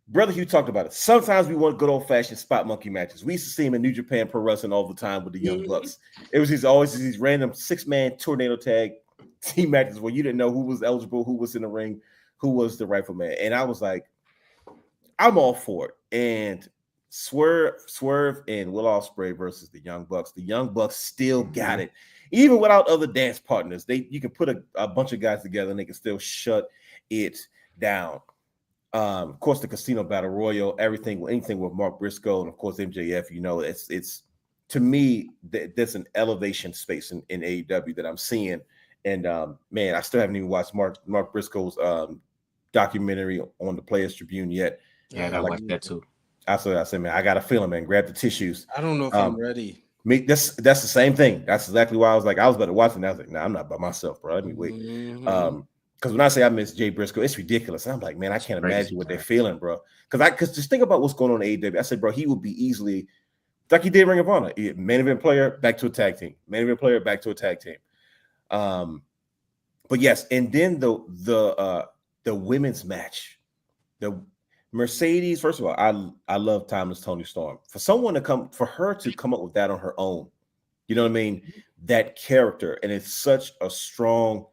Brother Hugh talked about it. Sometimes we want good old-fashioned spot monkey matches. We used to see him in New Japan Pro Wrestling all the time with the Young Bucks. It was always these random 6-man tornado tag team matches where you didn't know who was eligible, who was in the ring, who was the rightful man. And I was like, I'm all for it. And Swerve and Will Ospreay versus the Young Bucks. The Young Bucks still got it. Even without other dance partners, you can put a bunch of guys together and they can still shut it down. Of course, the Casino Battle Royal, anything with Mark Briscoe, and of course MJF. You know, it's to me there's an elevation space in AEW that I'm seeing. And man, I still haven't even watched Mark Briscoe's documentary on the Players Tribune yet. Yeah, I gotta watch that too. I said, man, I got a feeling, man. Grab the tissues. I don't know if I'm ready. That's the same thing. That's exactly why I was about to watch it. And I was like, nah, I'm not by myself, bro. Let me wait. Because when I say I miss Jay Briscoe, it's ridiculous. And I'm like, man, I can't imagine what they're feeling, bro. Because just think about what's going on in AEW. I said, bro, he would be easily like he did Ring of Honor. Main event player, back to a tag team. Main event player, back to a tag team. But yes, and then the women's match, the Mercedes. First of all, I love Timeless Toni Storm. For her to come up with that on her own, you know what I mean? That character, and it's such a strong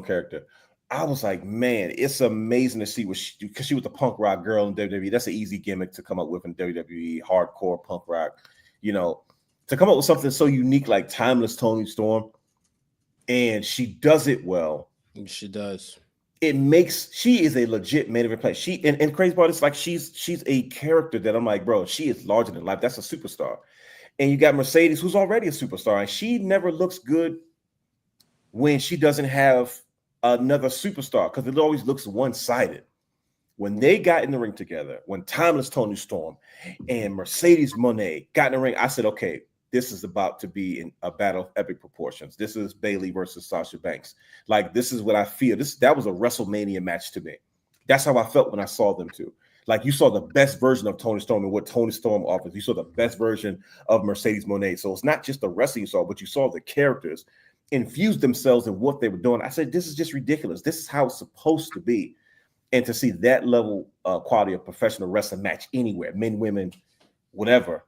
character. I was like, man, it's amazing to see because she was a punk rock girl in WWE. That's an easy gimmick to come up with in WWE, hardcore punk rock. You know, to come up with something so unique like Timeless Toni Storm, and she does it well. She does. She is a legit main event player. And crazy part is like she's a character that I'm like, bro, she is larger than life. That's a superstar. And you got Mercedes, who's already a superstar, and she never looks good when she doesn't have another superstar because it always looks one-sided. When they got in the ring together, when Timeless Toni Storm and Mercedes Moné got in the ring, I said, okay, this is about to be in a battle of epic proportions. This is Bayley versus Sasha Banks. Like, this is what I feel. That was a WrestleMania match to me. That's how I felt when I saw them two. Like, you saw the best version of Toni Storm and what Toni Storm offers. You saw the best version of Mercedes Moné. So it's not just the wrestling you saw, but you saw the characters infuse themselves in what they were doing. I said, this is just ridiculous. This is how it's supposed to be. And to see that level quality of professional wrestling match anywhere, men, women, whatever,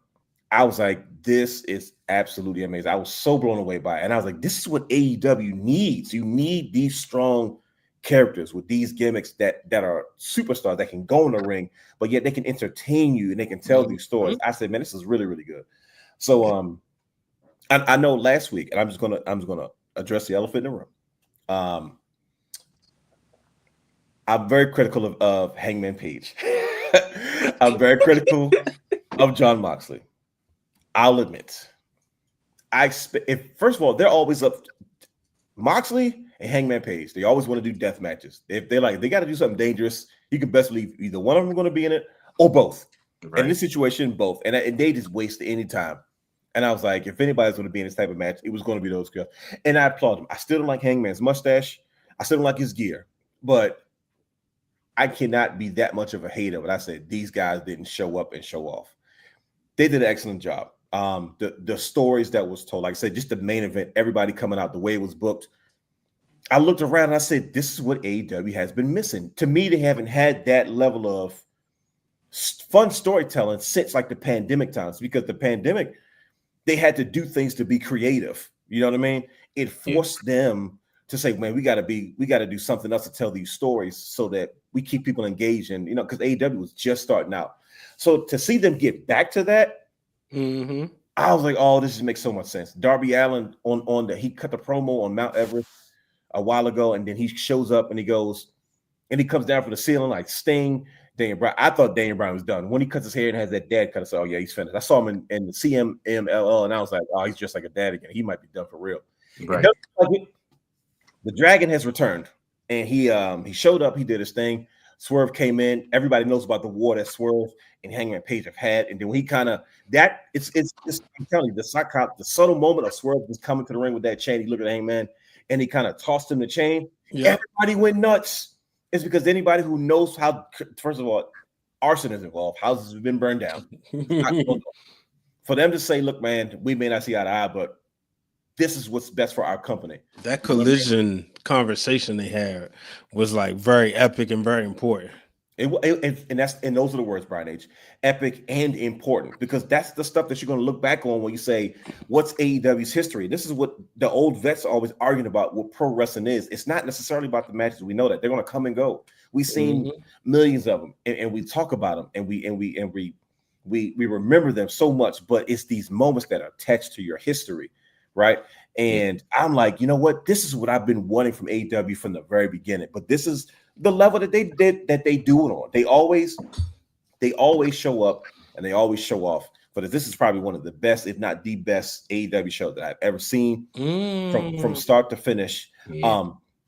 I was like, this is absolutely amazing. I was so blown away by it. And I was like, this is what AEW needs. You need these strong characters with these gimmicks that are superstars that can go in the ring, but yet they can entertain you and they can tell these stories. I said, man, this is really, really good. So I know last week, and I'm just gonna address the elephant in the room. I'm very critical of Hangman Page. I'm very critical of Jon Moxley. I'll admit, first of all, they're always up. Moxley and Hangman Page, they always want to do death matches. If they got to do something dangerous, you can best believe either one of them are going to be in it or both. Right. In this situation, both, and they just waste any time. And I was like, if anybody's going to be in this type of match, it was going to be those girls. And I applaud them. I still don't like Hangman's mustache. I still don't like his gear, but I cannot be that much of a hater. But I said these guys didn't show up and show off. They did an excellent job. The stories that was told, like I said, just the main event, everybody coming out, the way it was booked. I looked around and I said, this is what AEW has been missing. To me, they haven't had that level of fun storytelling since like the pandemic times, because the pandemic, they had to do things to be creative. You know what I mean? It forced them to say, man, we got to do something else to tell these stories so that we keep people engaged. And, because AEW was just starting out. So to see them get back to that, I was like, oh, this just makes so much sense. Darby Allin he cut the promo on Mount Everest a while ago, and then he shows up and he goes and he comes down from the ceiling like Sting. Daniel Bryan. I thought Daniel Bryan was done. When he cuts his hair and has that dad cut, I said, oh yeah, he's finished. I saw him in the CMLL, and I was like, oh, he's just like a dad again. He might be done for real. Right. The Dragon has returned, and he showed up. He did his thing. Swerve came in. Everybody knows about the war that Swerve and Hangman Page have had. And then when he it's I'm telling you, the subtle moment of Swerve was coming to the ring with that chain. He looked at Hangman and he kind of tossed him the chain. Yeah. Everybody went nuts. It's because anybody who knows how, first of all, arson is involved. Houses have been burned down. For them to say, look, man, we may not see eye to eye, but this is what's best for our company. That collision conversation they had was like very epic and very important. And those are the words, Brian H. Epic and important, because that's the stuff that you're going to look back on when you say, what's AEW's history? This is what the old vets are always arguing about what pro wrestling is. It's not necessarily about the matches. We know that they're going to come and go. We've seen millions of them, and we talk about them, and we we remember them so much, but it's these moments that are attached to your history, right? And I'm like, you know what? This is what I've been wanting from AEW from the very beginning. But this is the level that they do it on. They always show up and they always show off. But this is probably one of the best, if not the best, AEW show that I've ever seen from start to finish.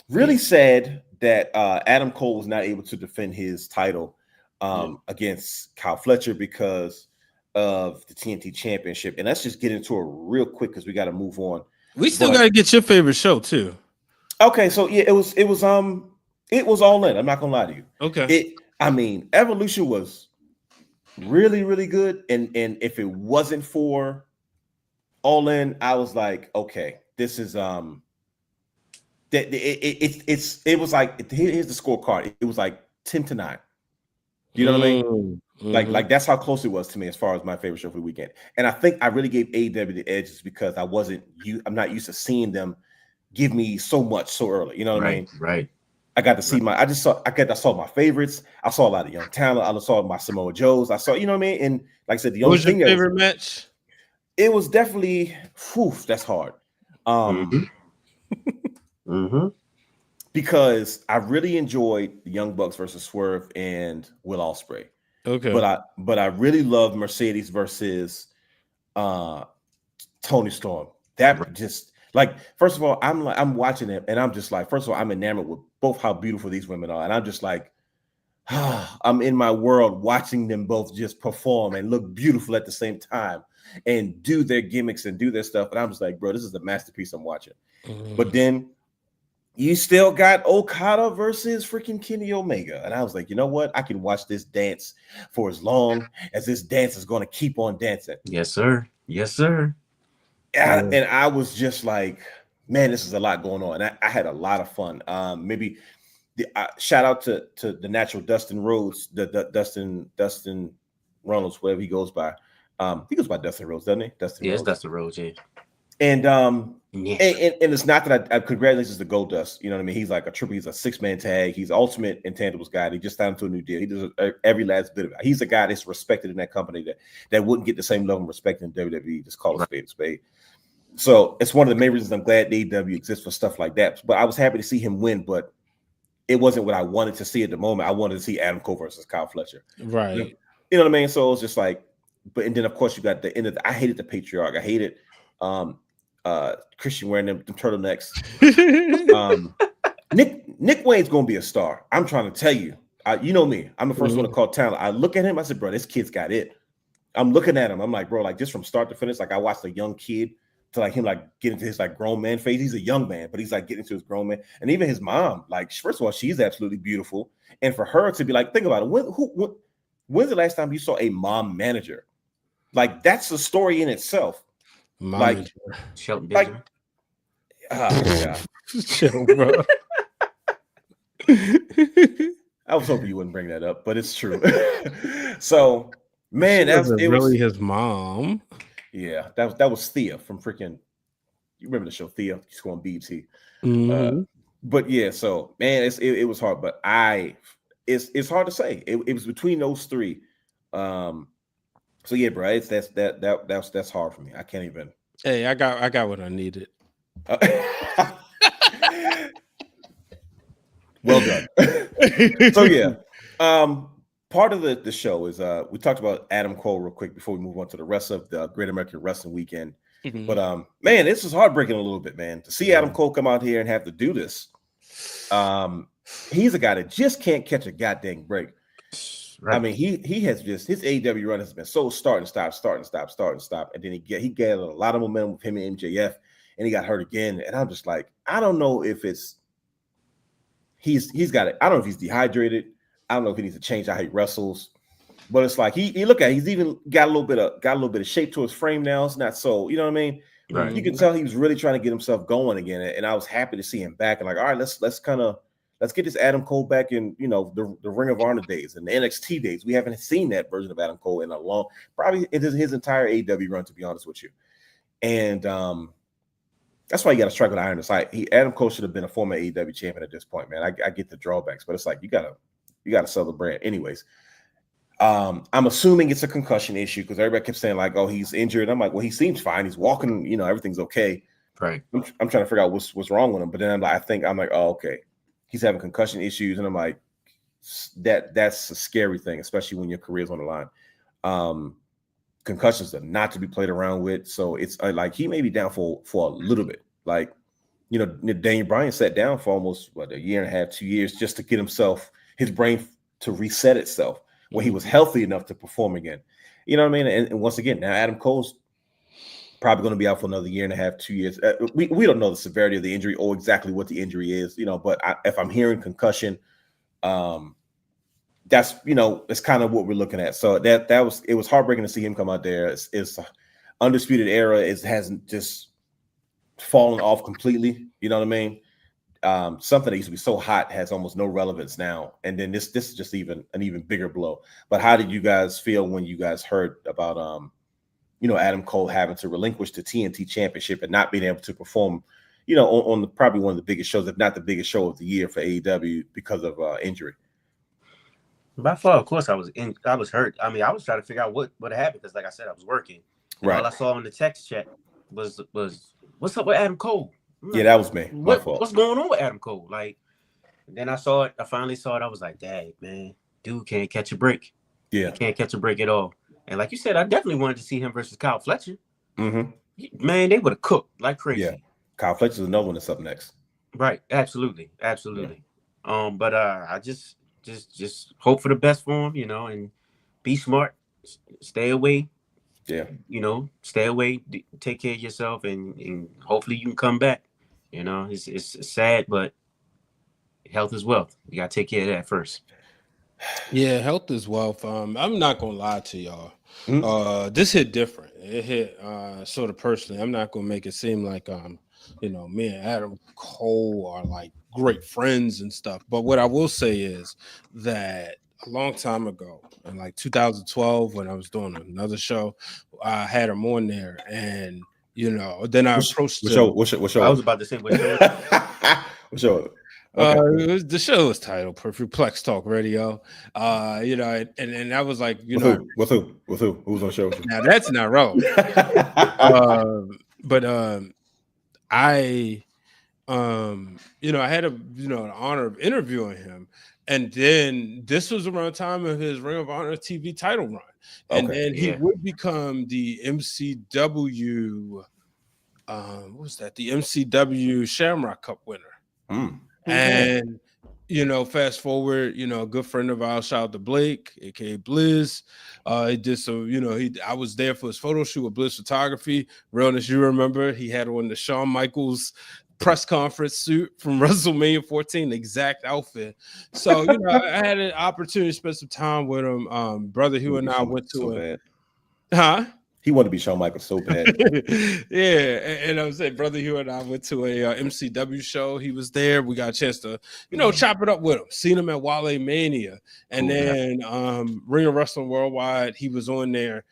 Really sad that Adam Cole was not able to defend his title against Kyle Fletcher because of the TNT Championship. And let's just get into it real quick because we got to move on. We still got to get your favorite show too. Okay, so yeah, it was All In. I'm not gonna lie to you. Okay, Evolution was really, really good, and if it wasn't for All In, I was like, okay, this is it was like, here's the scorecard. It was like 10-9. You know what I mean? Mm-hmm. Like that's how close it was to me as far as my favorite show for the weekend. And I think I really gave AEW the edge just because I'm not used to seeing them give me so much so early. You know what I mean? Right. I got to see I saw my favorites. I saw a lot of young talent. I saw my Samoa Joes. I saw, you know what I mean? And like I said, the only thing your favorite match? It was definitely, that's hard. Because I really enjoyed the Young Bucks versus Swerve and Will Ospreay. Okay. But I really loved Mercedes versus Tony Storm. That just, like, first of all, I'm watching it and I'm just like, first of all, I'm enamored with both how beautiful these women are. And I'm just like, I'm in my world watching them both just perform and look beautiful at the same time and do their gimmicks and do their stuff. And I'm just like, bro, this is the masterpiece I'm watching. But then you still got Okada versus freaking Kenny Omega. And I was like, you know what? I can watch this dance for as long as this dance is going to keep on dancing. Yes, sir. Yes, sir. And I was just like, man, this is a lot going on. And I had a lot of fun. Maybe shout out to the natural Dustin Rhodes, the Dustin Reynolds, whatever he goes by. He goes by Dustin Rhodes, doesn't he? Dustin Rhodes. It's Dustin Rhodes, yeah. And it's not that I congratulations to Goldust. You know what I mean? He's like he's a 6-man tag. He's ultimate intangibles guy. He just signed to a new deal. He does every last bit of it. He's a guy that's respected in that company that wouldn't get the same level of respect in WWE. Just call it a spade. So it's one of the main reasons I'm glad AEW exists for stuff like that. But I was happy to see him win, but it wasn't what I wanted to see at the moment. I wanted to see Adam Cole versus Kyle Fletcher. Right. You know what I mean? So it was just like, and then of course you got the end of I hated the Patriarch. I hated Christian wearing them turtlenecks. Nick Wayne's gonna be a star. I'm trying to tell you. You know me. I'm the first one to call talent. I look at him. I said, bro, this kid's got it. I'm looking at him. I'm like, bro, like just from start to finish. Like I watched a young kid to like him like get into his like grown man phase. He's a young man, but he's like getting into his grown man. And even his mom, like first of all, she's absolutely beautiful. And for her to be like, think about it. When's the last time you saw a mom manager? Like that's a story in itself. Like Shelton like, yeah. Chill, bro. I was hoping you wouldn't bring that up, but it's true. So, man, it was really his mom. Yeah, that was Thea from freaking. You remember the show Thea? She's on BT. But yeah, so man, it was hard, but it's hard to say. It was between those three. So yeah, bro, that's hard for me. I can't even. Hey, I got what I needed. Well done. So yeah, part of the show is we talked about Adam Cole real quick before we move on to the rest of the Great American Wrestling Weekend. But man, this is heartbreaking a little bit, man, to see Adam Cole come out here and have to do this. He's a guy that just can't catch a goddamn break. Right. I mean, he has just his AEW run has been so start and stop, and then he gathered a lot of momentum with him and MJF, and he got hurt again. And I'm just like, I don't know if it's he's got it. I don't know if he's dehydrated. I don't know if he needs to change how he wrestles. But it's like he look at it, he's even got a little bit of shape to his frame now. It's not so, you know what I mean? Right. You can tell he was really trying to get himself going again, and I was happy to see him back. And like, all right, let's get this Adam Cole back in, you know, the Ring of Honor days and the NXT days. We haven't seen that version of Adam Cole in a long, probably it is his entire AEW run, to be honest with you. And that's why you got to strike with iron. It's like Adam Cole should have been a former AEW champion at this point, man. I get the drawbacks, but it's like you gotta sell the brand, anyways. I'm assuming it's a concussion issue because everybody kept saying like, "Oh, he's injured." I'm like, "Well, he seems fine. He's walking. You know, everything's okay." Right. I'm trying to figure out what's wrong with him. But then I'm like, "Oh, okay, he's having concussion issues," and I'm like, that's a scary thing, especially when your career's on the line. Concussions are not to be played around with. So it's like he may be down for a little bit. Like, you know, Daniel Bryan sat down for almost a year and a half, 2 years just to get his brain to reset itself when he was healthy enough to perform again. You know what I mean? And once again, now Adam Cole's probably going to be out for another year and a half, 2 years. We don't know the severity of the injury or exactly what the injury is, you know, but if I'm hearing concussion, that's, you know, it's kind of what we're looking at. So it was heartbreaking to see him come out there. It's Undisputed Era hasn't just fallen off completely. You know what I mean? Something that used to be so hot has almost no relevance now. And then this is just an even bigger blow. But how did you guys feel when you guys heard about you know, Adam Cole having to relinquish the TNT Championship and not being able to perform, you know, on probably one of the biggest shows, if not the biggest show of the year for AEW because of injury? By far, of course, I was hurt. I mean, I was trying to figure out what happened because, like I said, I was working. And Right. all I saw in the text chat was what's up with Adam Cole? Yeah, that was me. My fault. What's going on with Adam Cole? Like, then I saw it. I finally saw it. I was like, dang, man, dude can't catch a break. Yeah, he can't catch a break at all. And like you said, I definitely wanted to see him versus Kyle Fletcher. Mm-hmm. Man, they would have cooked like crazy. Yeah, Kyle Fletcher's another one that's up next. Right. Absolutely. Yeah. But I just hope for the best for him, you know, and be smart, stay away. Yeah. You know, stay away, take care of yourself, and hopefully you can come back. You know, it's sad, but health is wealth. You gotta take care of that first. Yeah, health is wealth. I'm not gonna lie to y'all. This hit different. It hit sort of personally. I'm not gonna make it seem like you know, me and Adam Cole are like great friends and stuff. But what I will say is that a long time ago, in like 2012, when I was doing another show, I had him on there, and you know, then I approached him. What show? I was about to say what show. What show? Okay. The show was titled Perplex Talk Radio. You know, and that was like, you know, with who? Who's on the show? Now that's not relevant. But I you know, I had the honor of interviewing him, and then this was around the time of his Ring of Honor TV title run, and then he would become the MCW what was that, the MCW Shamrock Cup winner. And you know, fast forward, you know, a good friend of ours, shout out to Blake, aka Blizz. He did some, you know, I was there for his photo shoot with Blizz Photography. Realness, you remember, he had on the Shawn Michaels press conference suit from WrestleMania 14, the exact outfit. So, you know, I had an opportunity to spend some time with him. Brother Hugh and I went to it. He wanted to be Shawn Michaels so bad. Yeah, and I was saying, Brother Hugh and I went to a MCW show. He was there. We got a chance to, you know, chop it up with him. Seen him at Wale Mania, and then Ring of Wrestling Worldwide. He was on there,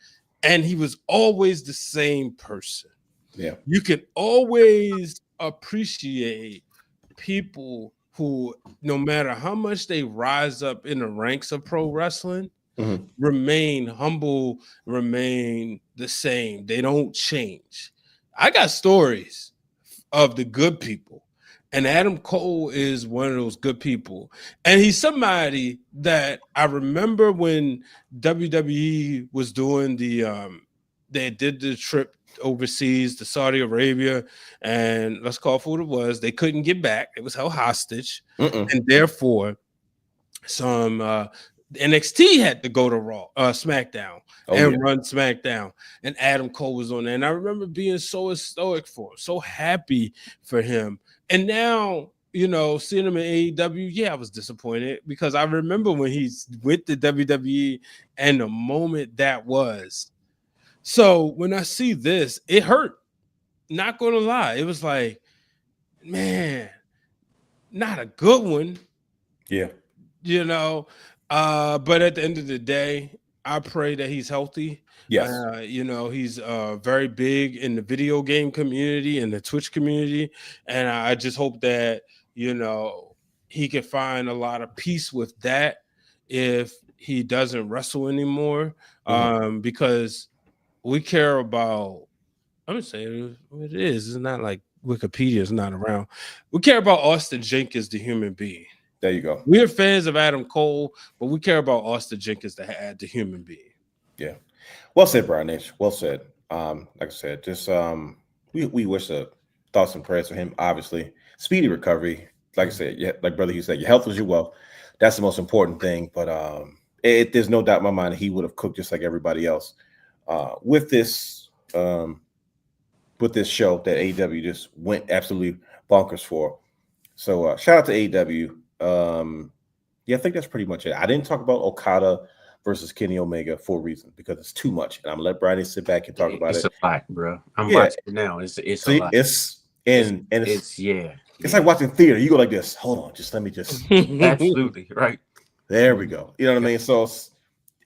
and he was always the same person. Yeah, you can always appreciate people who, no matter how much they rise up in the ranks of pro wrestling, remain humble, remain the same. They don't change. I got stories of the good people, and Adam Cole is one of those good people. And he's somebody that I remember when WWE was doing they did the trip overseas to Saudi Arabia, and let's call it for what it was. They couldn't get back. It was held hostage, and therefore some NXT had to go to SmackDown run SmackDown, and Adam Cole was on there. And I remember being so stoic for him, so happy for him. And now, you know, seeing him in AEW, I was disappointed because I remember when he's with the WWE and the moment that was. So when I see this, it hurt. Not going to lie. It was like, man, not a good one. Yeah. You know, but at the end of the day, I pray that he's healthy. Yes. You know, he's very big in the video game community and the Twitch community. And I just hope that, you know, he can find a lot of peace with that if he doesn't wrestle anymore, because we care about. I'm gonna say it is. It's not like Wikipedia is not around. We care about Austin Jenkins, the human being. There you go. We're fans of Adam Cole, but we care about Austin Jenkins, the human being. Yeah. Well said, Brian H. Well said. Like I said, just we wish thoughts and prayers for him. Obviously, speedy recovery. Like I said, yeah, like brother, you said, your health was your wealth. That's the most important thing. But there's no doubt in my mind that he would have cooked just like everybody else with this show that AEW just went absolutely bonkers for. So shout out to AEW. Yeah, I think that's pretty much it. I didn't talk about Okada versus Kenny Omega for a reason, because it's too much. And I'm gonna let Brian sit back and talk about it. It's a lot, bro. I'm watching it now. It's a lot. It's like watching theater. You go like this. Hold on, let me absolutely right. There we go. You know what I mean? So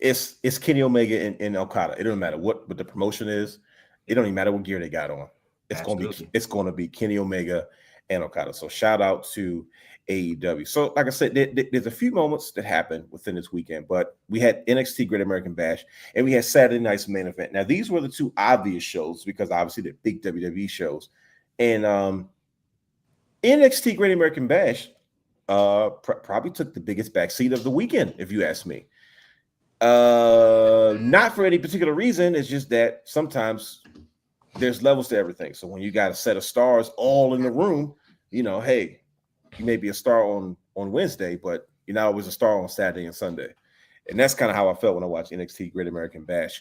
it's Kenny Omega and Okada. It doesn't matter what the promotion is. It don't even matter what gear they got on. It's gonna be Kenny Omega and Okada. So shout out to AEW. So like I said, there's a few moments that happened within this weekend, but we had NXT Great American Bash and we had Saturday Night's Main Event. Now these were the two obvious shows because obviously they're big WWE shows. And NXT Great American Bash probably took the biggest backseat of the weekend, if you ask me. Not for any particular reason. It's just that sometimes there's levels to everything. So when you got a set of stars all in the room, hey, you may be a star on Wednesday, but you're not always a star on Saturday and Sunday. And that's kind of how I felt when I watched NXT Great American Bash.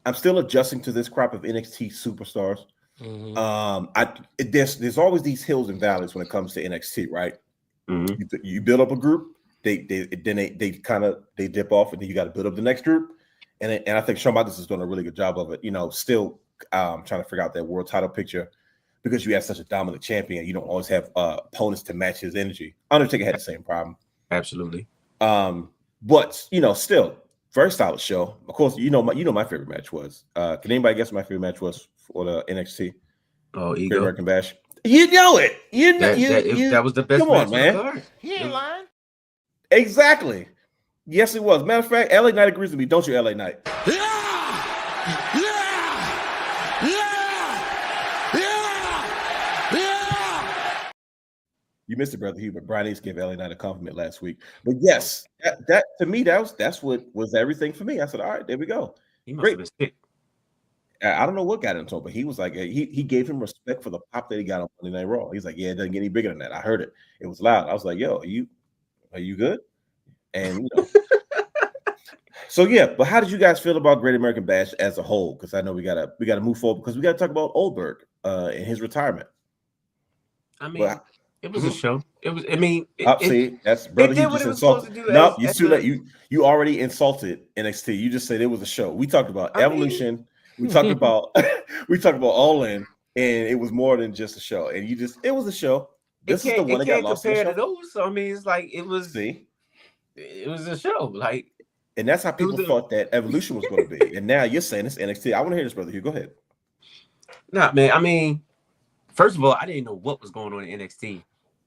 I'm still adjusting to this crop of NXT superstars. There's always these hills and valleys when it comes to NXT, right? You build up a group, they dip off, and then you got to build up the next group. And I think Shawn Michaels is doing a really good job of it. Still trying to figure out that world title picture. Because you have such a dominant champion, you don't always have opponents to match his energy. Undertaker had the same problem. Absolutely. But still very solid show. Of course, my favorite match was. Can anybody guess what my favorite match was for the NXT? Oh, Ego. American Bash. You know it. That was the best. Come on, man. He ain't lying. Exactly. Yes, it was. Matter of fact, LA Knight agrees with me. Don't you, LA Knight? You missed it, brother Hugh, but Brian Ace gave LA Knight a compliment last week. But yes, that to me, that's what was everything for me. I said, all right, there we go. He must have been sick. I don't know what got into him, but he was like, he gave him respect for the pop that he got on Monday Night Raw. He's like, yeah, it doesn't get any bigger than that. I heard it. It was loud. I was like, yo, are you good? And so yeah, but how did you guys feel about Great American Bash as a whole? Because I know we gotta move forward because we gotta talk about Oldberg and his retirement. I mean, it was a show. It was. I mean, see, that's brother. He just insulted. No, you too late. You already insulted NXT. You just said it was a show. We talked about Evolution. We talked about All In, and it was more than just a show. And it was a show. This is the one that got lost in the show. Those, so I mean, it's like it was. See, it was a show, like, and that's how people thought that Evolution was going to be. And now you're saying it's NXT. I want to hear this, brother. Hugh, go ahead. Nah, man. I mean, first of all, I didn't know what was going on in NXT.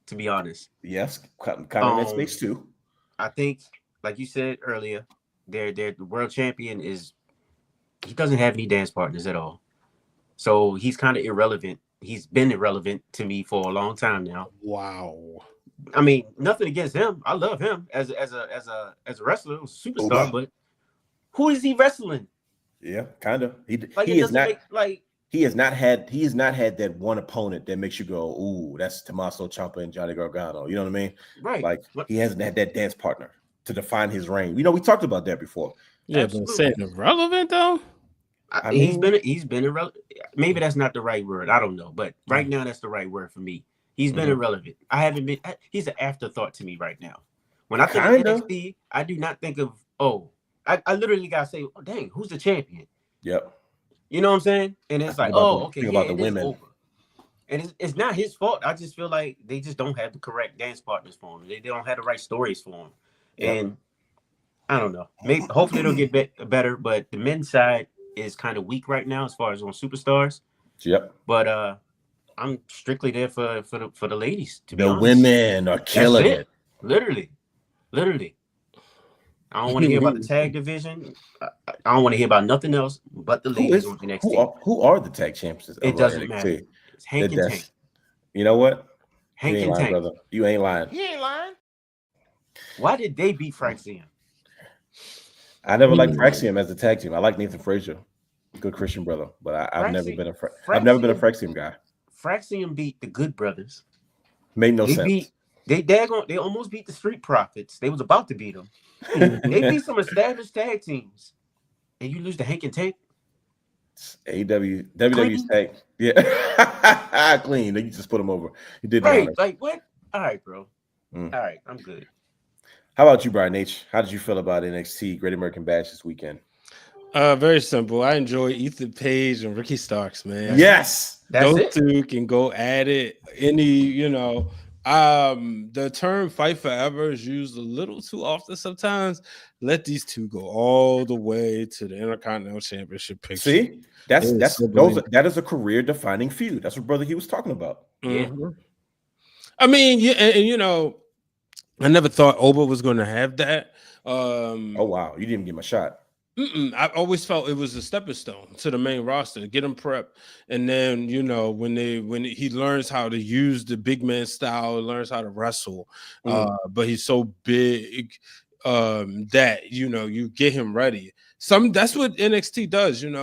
To be honest, yes, kind of in that space too. I think, like you said earlier, the world champion he doesn't have any dance partners at all, so he's kind of irrelevant. He's been irrelevant to me for a long time now. Wow. I mean, nothing against him. I love him as a wrestler, a superstar, but who is he wrestling? Yeah, kind of. He has not had that one opponent that makes you go, ooh, that's Tommaso Ciampa and Johnny Gargano. You know what I mean? Right. Like he hasn't had that dance partner to define his reign. We talked about that before. Yeah, absolutely. But saying irrelevant though. I mean, he's been irrelevant. Maybe that's not the right word. I don't know, but right now that's the right word for me. He's been irrelevant. I haven't been. He's an afterthought to me right now. When I think of NXT, I do not think of I literally gotta say, oh dang, who's the champion? Yep. You know what I'm saying? And it's like, okay, about the women. Over. And it's not his fault. I just feel like they just don't have the correct dance partners for him. They don't have the right stories for him. Yep. And I don't know. Maybe hopefully it'll get better. But the men's side is kind of weak right now as far as on superstars. Yep. But I'm strictly there for the ladies. To be honest, women are killing it. Literally. I don't want to hear about the tag division. I don't want to hear about nothing else but the ladies on NXT. Who are the tag champions? It doesn't matter. It's Hank and Tank. You know what? Hank you ain't and lying, Tank. brother. You ain't lying. He ain't lying. Why did they beat Fraxium? I never liked Fraxium as a tag team. I like Nathan Frazier, good Christian brother, but I've never been a Fraxium guy. Fraxium beat the Good Brothers. Made no sense. They almost beat the Street Profits. They was about to beat them. They beat some established tag teams, and you lose to Hank and Tank. WWE's tag, yeah, clean. You just put them over. You did right, like what? All right, bro. Mm. All right, I'm good. How about you, Brian H? How did you feel about NXT Great American Bash this weekend? Very simple. I enjoy Ethan Page and Ricky Starks, man. Yes, those two can go at it. The term "fight forever" is used a little too often sometimes. Let these two go all the way to the Intercontinental Championship picture. See, that is a career-defining feud. That's what Brother Hugh was talking about. Mm-hmm. Yeah. I mean, yeah, and I never thought Oba was going to have that. Oh wow, you didn't even give him a shot. I always felt it was a stepping stone to the main roster to get him prepped, and then when he learns how to use the big man style, learns how to wrestle, but he's so big that you get him ready. That's what NXT does, and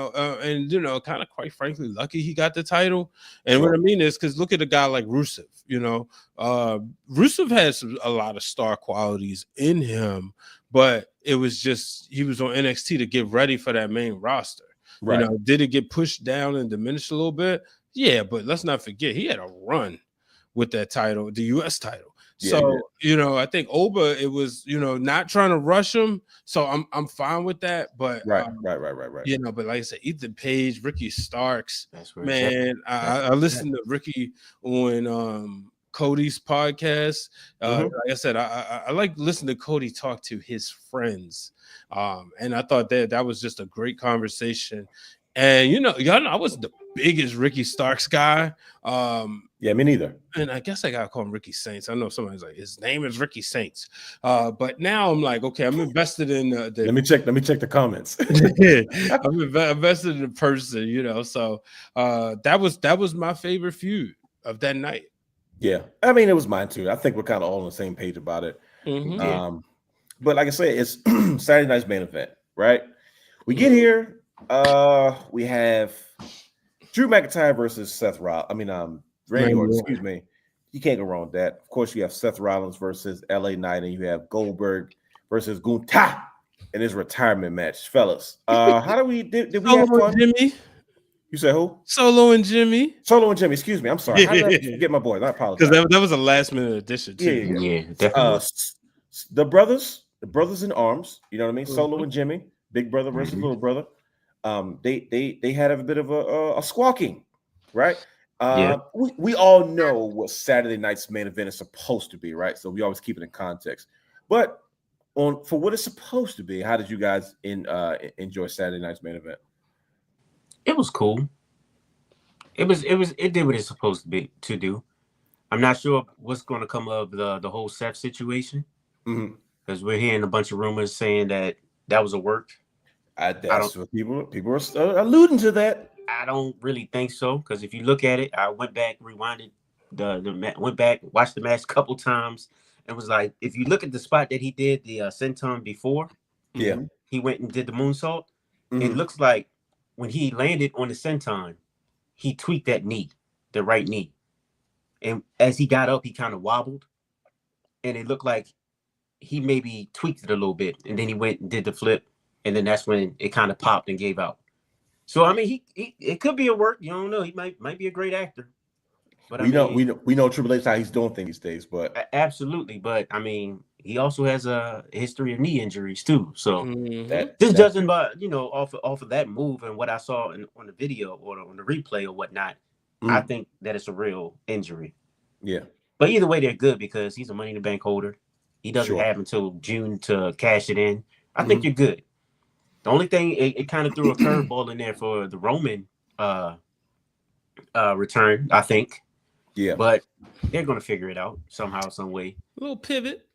kind of quite frankly, lucky he got the title. And what I mean is because look at a guy like Rusev. Rusev has a lot of star qualities in him. But it was just he was on NXT to get ready for that main roster. Right. Did it get pushed down and diminished a little bit? Yeah, but let's not forget he had a run with that title, the US title. Yeah, so I think Oba, it was not trying to rush him. So I'm fine with that. But right. But like I said, Ethan Page, Ricky Starks, man. I listened to Ricky on Cody's podcast. Like I said, I like listening to Cody talk to his friends. And I thought that was just a great conversation. And y'all know I wasn't the biggest Ricky Starks guy. Yeah, me neither. And I guess I gotta call him Ricky Saints. I know somebody's like, his name is Ricky Saints. But now I'm like, okay, I'm invested in the let me check the comments. I'm invested in the person, so that was my favorite feud of that night. Yeah, I mean, it was mine too. I think we're kind of all on the same page about it. Mm-hmm. But like I said, it's Saturday night's main event, right? We get here. We have Drew McIntyre versus Seth Rollins. Randy Orton, excuse me. You can't go wrong with that. Of course, you have Seth Rollins versus LA Knight, and you have Goldberg versus Gunther in his retirement match, fellas. How do we did we have fun? Jimmy? You said who? Solo and Jimmy. Excuse me. I'm sorry. How did I forget my boys? I apologize. Because that was a last minute addition too. Yeah, definitely. The brothers in arms. You know what I mean? Solo and Jimmy, big brother versus little brother. They had a bit of a squawking, right? We all know what Saturday night's main event is supposed to be, right? So we always keep it in context. But for what it's supposed to be, how did you guys enjoy Saturday night's main event? It was cool. It did what it's supposed to do. I'm not sure what's going to come of the whole Seth situation because we're hearing a bunch of rumors saying that was a work. That's what people are alluding to that. I don't really think so because if you look at it, I went back, rewinded went back, watched the match a couple times, and was like, if you look at the spot that he did the senton before, he went and did the moonsault. It looks like when he landed on the senton, he tweaked that knee, the right knee. And as he got up, he kind of wobbled. And it looked like he maybe tweaked it a little bit. And then he went and did the flip. And then that's when it kind of popped and gave out. So, I mean, he it could be a work. You don't know. He might be a great actor. But we know Triple H how he's doing things these days. But absolutely. But, I mean, he also has a history of knee injuries too. So judging by off of that move and what I saw on the video or on the replay or whatnot, I think that it's a real injury. Yeah. But either way, they're good because he's a Money in the Bank holder. He doesn't have until June to cash it in. I think you're good. The only thing it kind of threw a curveball in there for the Roman return, I think. Yeah. But they're going to figure it out somehow, some way. A little pivot.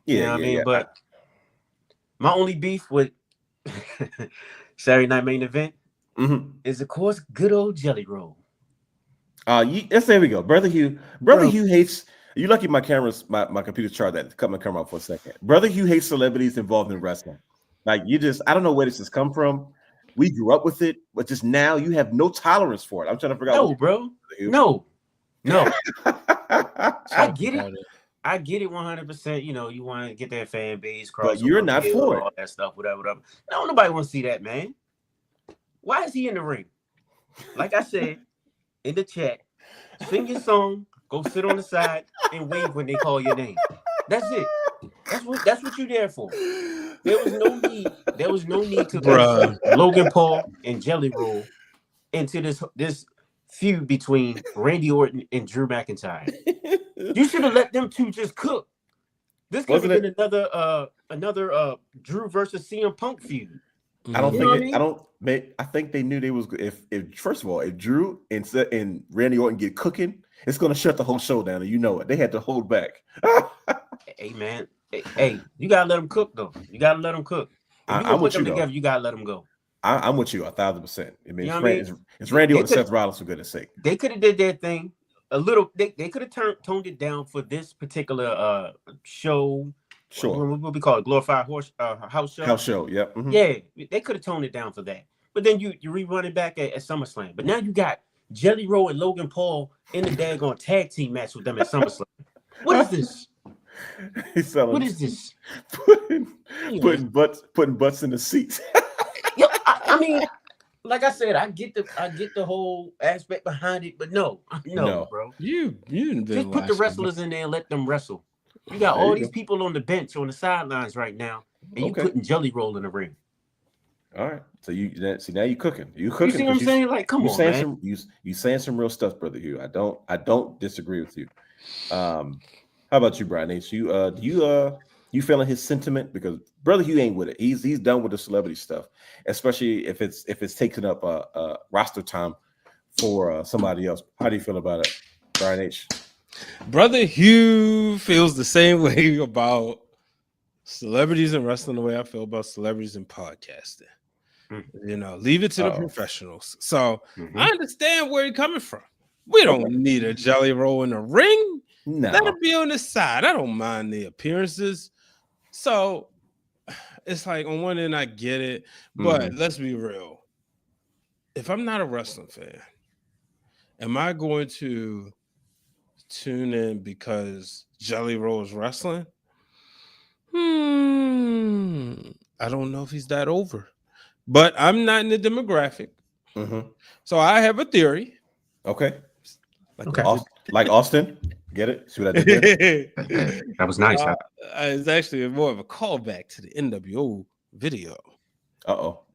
Yeah, I mean, but My only beef with Saturday Night Main Event is, of course, good old Jelly Roll. There we go. Brother Hugh. Hugh hates. You lucky my computer chart that cut my camera off for a second. Brother Hugh hates celebrities involved in wrestling. Like I don't know where this has come from. We grew up with it, but just now you have no tolerance for it. I'm trying to figure out. No, bro. No. I get it. I get it 100%. You know, you want to get that fan base, but you're not for it. All that stuff, whatever. No, nobody wants to see that, man. Why is he in the ring? Like I said in the chat, sing your song, go sit on the side, and wave when they call your name. That's it. That's what you're there for. There was no need to put Logan Paul and Jelly Roll into this feud between Randy Orton and Drew McIntyre. You should have let them two just cook. This could have been another Drew versus CM Punk feud. I think they knew they was if first of all, if Drew and Randy Orton get cooking, it's gonna shut the whole show down, and you know it. They had to hold back. Hey man, hey, you gotta let them cook though. You gotta let them cook. If you put them together, you gotta let them go. I'm with you 1,000%. I mean, it's Randy Orton and Seth Rollins, for goodness sake. They could have did their thing a little. They could have toned it down for this particular show. Sure. What we call it, glorified house show. House show, yep. Mm-hmm. Yeah, they could have toned it down for that. But then you rerun it back at SummerSlam. But now you got Jelly Roll and Logan Paul in the daggone tag team match with them at SummerSlam. What is this? What is this? Putting butts in the seats. Yo, I mean, like I said, I get the whole aspect behind it, but no, bro. You just put the wrestlers in there and let them wrestle. You got all these people on the bench, on the sidelines right now, and you putting Jelly Roll in the ring. All right, so now you're cooking. You see what I'm saying? Like, come on, man. You saying some real stuff, brother Hugh. I don't disagree with you. How about you, Brian H? You feeling his sentiment? Because brother Hugh ain't with it. He's done with the celebrity stuff, especially if it's taking up roster time for somebody else. How do you feel about it, Brian H? Brother Hugh feels the same way about celebrities in wrestling the way I feel about celebrities in podcasting. You know, leave it to the professionals. So I understand where he's coming from. We don't need a Jelly Roll in the ring. No. Let him be on the side. I don't mind the appearances. So it's like on one end I get it, but let's be real. If I'm not a wrestling fan, am I going to tune in because Jelly Roll is wrestling? I don't know if he's that over, but I'm not in the demographic. So I have a theory. Okay. Like Austin. Get it? See what I did there? That was nice. It's actually more of a callback to the NWO video.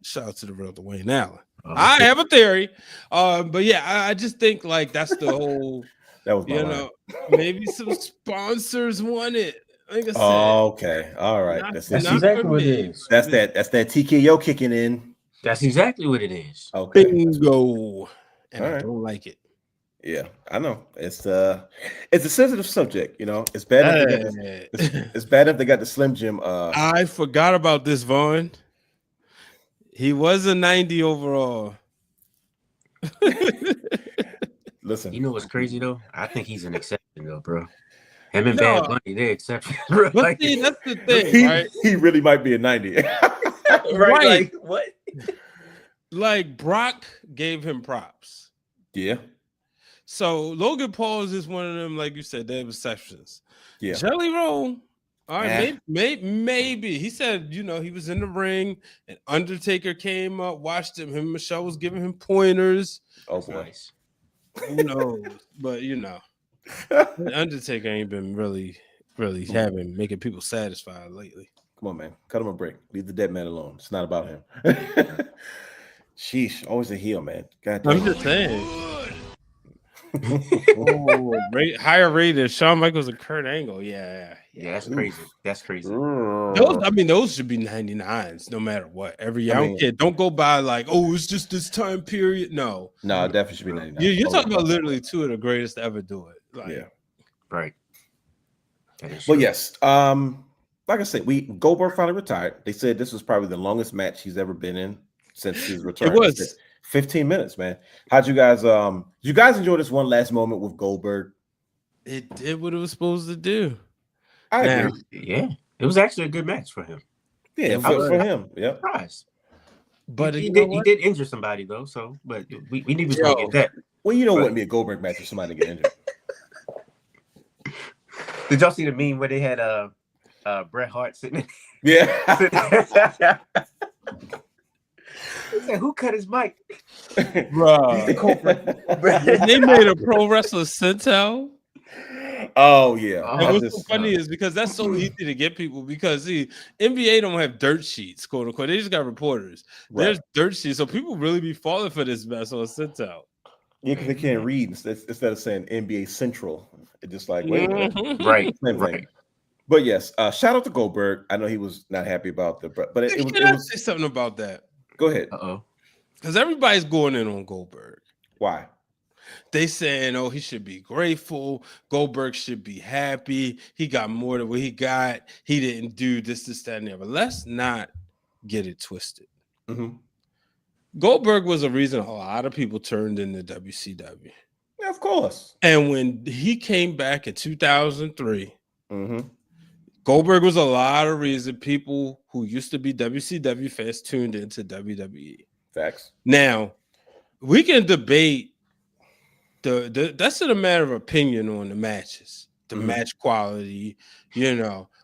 Shout out to the real Dwayne Allen. I have a theory. But yeah, I just think like that's the whole that was my line. Maybe some sponsors want it. Like I said, okay. All right. That's exactly what it is. That's that TKO kicking in. That's exactly what it is. Okay. Bingo. And I don't like it. Yeah, I know. It's a sensitive subject, you know. It's bad if they got the Slim Jim. I forgot about this, Vaughn. He was a 90 overall. Listen, you know what's crazy though? I think he's an exception though, bro. Him and Bad Bunny, they're exceptions. Bro. But see, that's the thing, right? He really might be a 90. right? Like what? Like Brock gave him props. Yeah. So Logan Paul is just one of them, like you said, they're exceptions. Yeah. Jelly Roll, all right, maybe. He said, you know, he was in the ring and Undertaker came up, watched him. Him and Michelle was giving him pointers. Oh, boy. Nice. Who knows? But, you know, Undertaker ain't been really making people satisfied lately. Come on, man. Cut him a break. Leave the dead man alone. It's not about him. Sheesh. Always a heel, man. God damn. I'm just saying. Higher rated Shawn Michaels and Kurt Angle. Yeah, that's crazy. That's crazy. Those should be 99s no matter what. Every young kid, don't go by like, oh, it's just this time period. No, it definitely should be 99. You're talking about literally two of the greatest to ever do it. Like, yeah, right. Well, yes. like I said, Goldberg finally retired. They said this was probably the longest match he's ever been in since his return. It was 15 minutes, man. How'd you guys you guys enjoy this one last moment with Goldberg? It did what it was supposed to do. I agree. Yeah, it was actually a good match for him. Yeah, for him. Yeah. Surprise. But he did injure somebody though, so but we knew he was gonna get that. Well, you know what, me a Goldberg match if somebody get injured. Did y'all see the meme where they had Bret Hart sitting in? Yeah. He said, "Who cut his mic?" Bro. They made a pro wrestler Sentel. Oh yeah. And what's so funny is because that's so easy to get people because see, NBA don't have dirt sheets, quote unquote. They just got reporters. Right. There's dirt sheets, so people really be falling for this mess on Sentel. Yeah, because they can't read instead of saying NBA Central. It's just like wait, right. But yes, shout out to Goldberg. I know he was not happy about but it was say something about that. Go ahead. Because everybody's going in on Goldberg. Why? They saying, oh, he should be grateful. Goldberg should be happy. He got more than what he got. He didn't do this, that, and the other. Let's not get it twisted. Mm-hmm. Goldberg was a reason a lot of people turned into WCW. Yeah, of course. And when he came back in 2003, mm-hmm. Goldberg was a lot of reason people who used to be WCW fans tuned into WWE. Facts. Now, we can debate that's a matter of opinion on the matches, the match quality,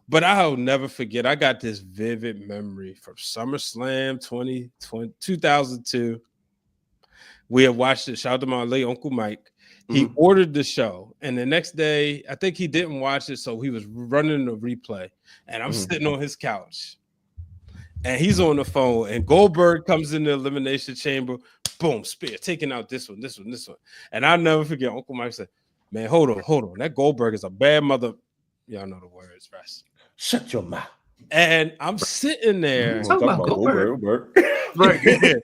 But I'll never forget. I got this vivid memory from SummerSlam 2002. We had watched it. Shout out to my late Uncle Mike. He ordered the show, and the next day, I think he didn't watch it, so he was running the replay. And I'm sitting on his couch, and he's on the phone. And Goldberg comes in the elimination chamber. Boom, spear, taking out this one. And I'll never forget, Uncle Mike said, man, hold on. That Goldberg is a bad mother. Y'all know the words, right? Shut your mouth. And I'm sitting there. Talk about Goldberg. Right.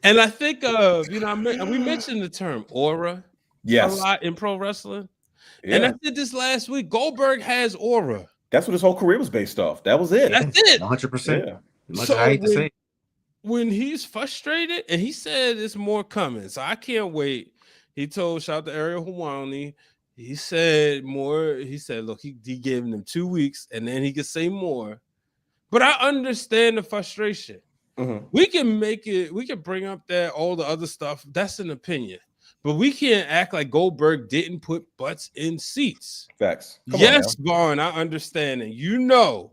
And I think, we mentioned the term aura a lot in pro wrestling. Yeah. And I did this last week. Goldberg has aura. That's what his whole career was based off. That was it. That's it. 100%. Yeah. Much So I hate to say. When he's frustrated, and he said it's more coming, so I can't wait. He told, shout out to Ariel Hawani, he said, look, he gave them 2 weeks, and then he could say more. But I understand the frustration. Mm-hmm. We can bring up all the other stuff. That's an opinion. But we can't act like Goldberg didn't put butts in seats. Facts. Yes, Vaughn, I understand. And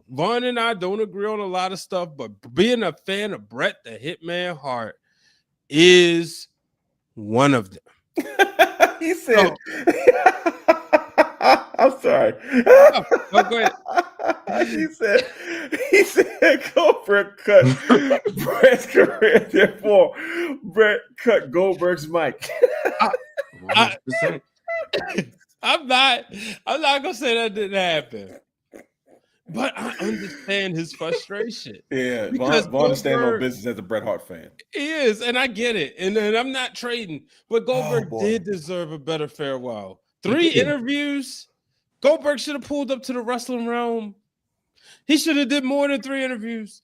Vaughn and I don't agree on a lot of stuff, but being a fan of Bret the Hitman Hart is one of them. He said, I'm sorry. Go ahead. He said Goldberg cut Bret's career, therefore Bret cut Goldberg's mic. I'm not gonna say that didn't happen, but I understand his frustration. Yeah, Vaughn is standing on business as a Bret Hart fan. He is, and I get it, and I'm not trading. But Goldberg did deserve a better farewell. 3 interviews. Goldberg should have pulled up to the wrestling realm. He should have did more than 3 interviews.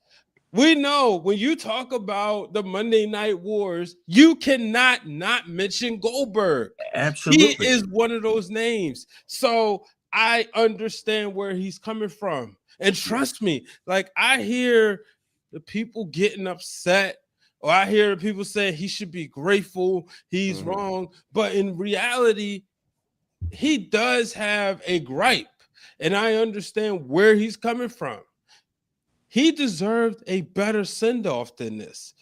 We know when you talk about the Monday Night Wars, you cannot not mention Goldberg. Absolutely. He is one of those names. So I understand where he's coming from. And trust me, like I hear the people getting upset, or I hear the people saying he should be grateful, he's wrong. But in reality, he does have a gripe. And I understand where he's coming from. He deserved a better send-off than this.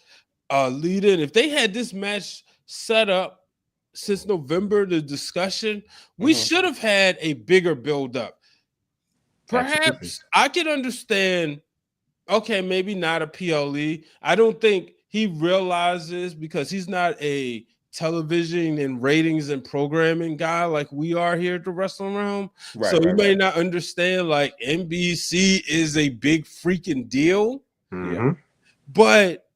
Lead-in. If they had this match set up since November, the discussion, we should have had a bigger build-up. Perhaps I could understand, okay, maybe not a PLE. I don't think he realizes, because he's not a television and ratings and programming guy like we are here at the Wrestling Realm. So you may not understand, like, NBC is a big freaking deal. But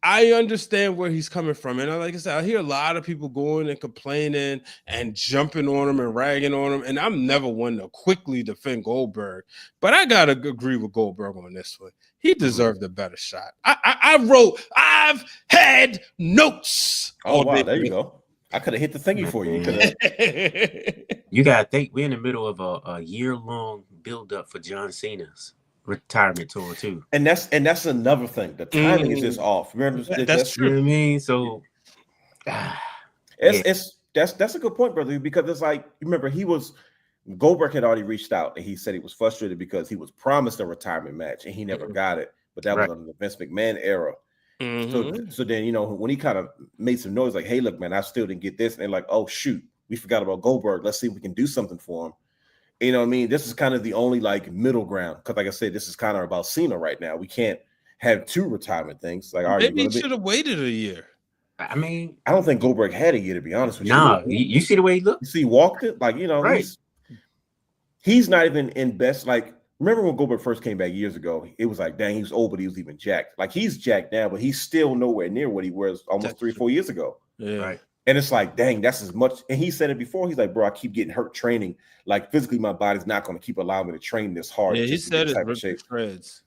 I understand where he's coming from. And like I said, I hear a lot of people going and complaining and jumping on him and ragging on him. And I'm never one to quickly defend Goldberg. But I got to agree with Goldberg on this one. He deserved a better shot. I've had notes. Oh, wow. There you go. I could have hit the thingy for you. You got to think we're in the middle of a year-long build-up for John Cena's retirement tour too. And that's another thing. The timing is just off. Remember, that's true. You know what I mean? So that's a good point, brother, because it's like, remember, Goldberg had already reached out and he said he was frustrated because he was promised a retirement match and he never got it. But that was under the Vince McMahon era. So then, you know, when he kind of made some noise like, hey, look, man, I still didn't get this. And they're like, oh, shoot, we forgot about Goldberg. Let's see if we can do something for him. You know what I mean? This is kind of the only like middle ground. Because like I said, this is kind of about Cena right now. We can't have two retirement things. Like, maybe he should have waited a year. I mean, I don't think Goldberg had a year, to be honest with you. Nah, you see the way he looked? You see, he walked it. Like, you know, he's not even in best. Like, remember when Goldberg first came back years ago? It was like, dang, he was old, but he was even jacked. Like, he's jacked now, but he's still nowhere near what he was almost 3-4 years ago. Yeah. Right. And it's like, dang, that's as much. And he said it before. He's like, bro, I keep getting hurt training. Like, physically, my body's not going to keep allowing me to train this hard. Yeah, he said it's shreds.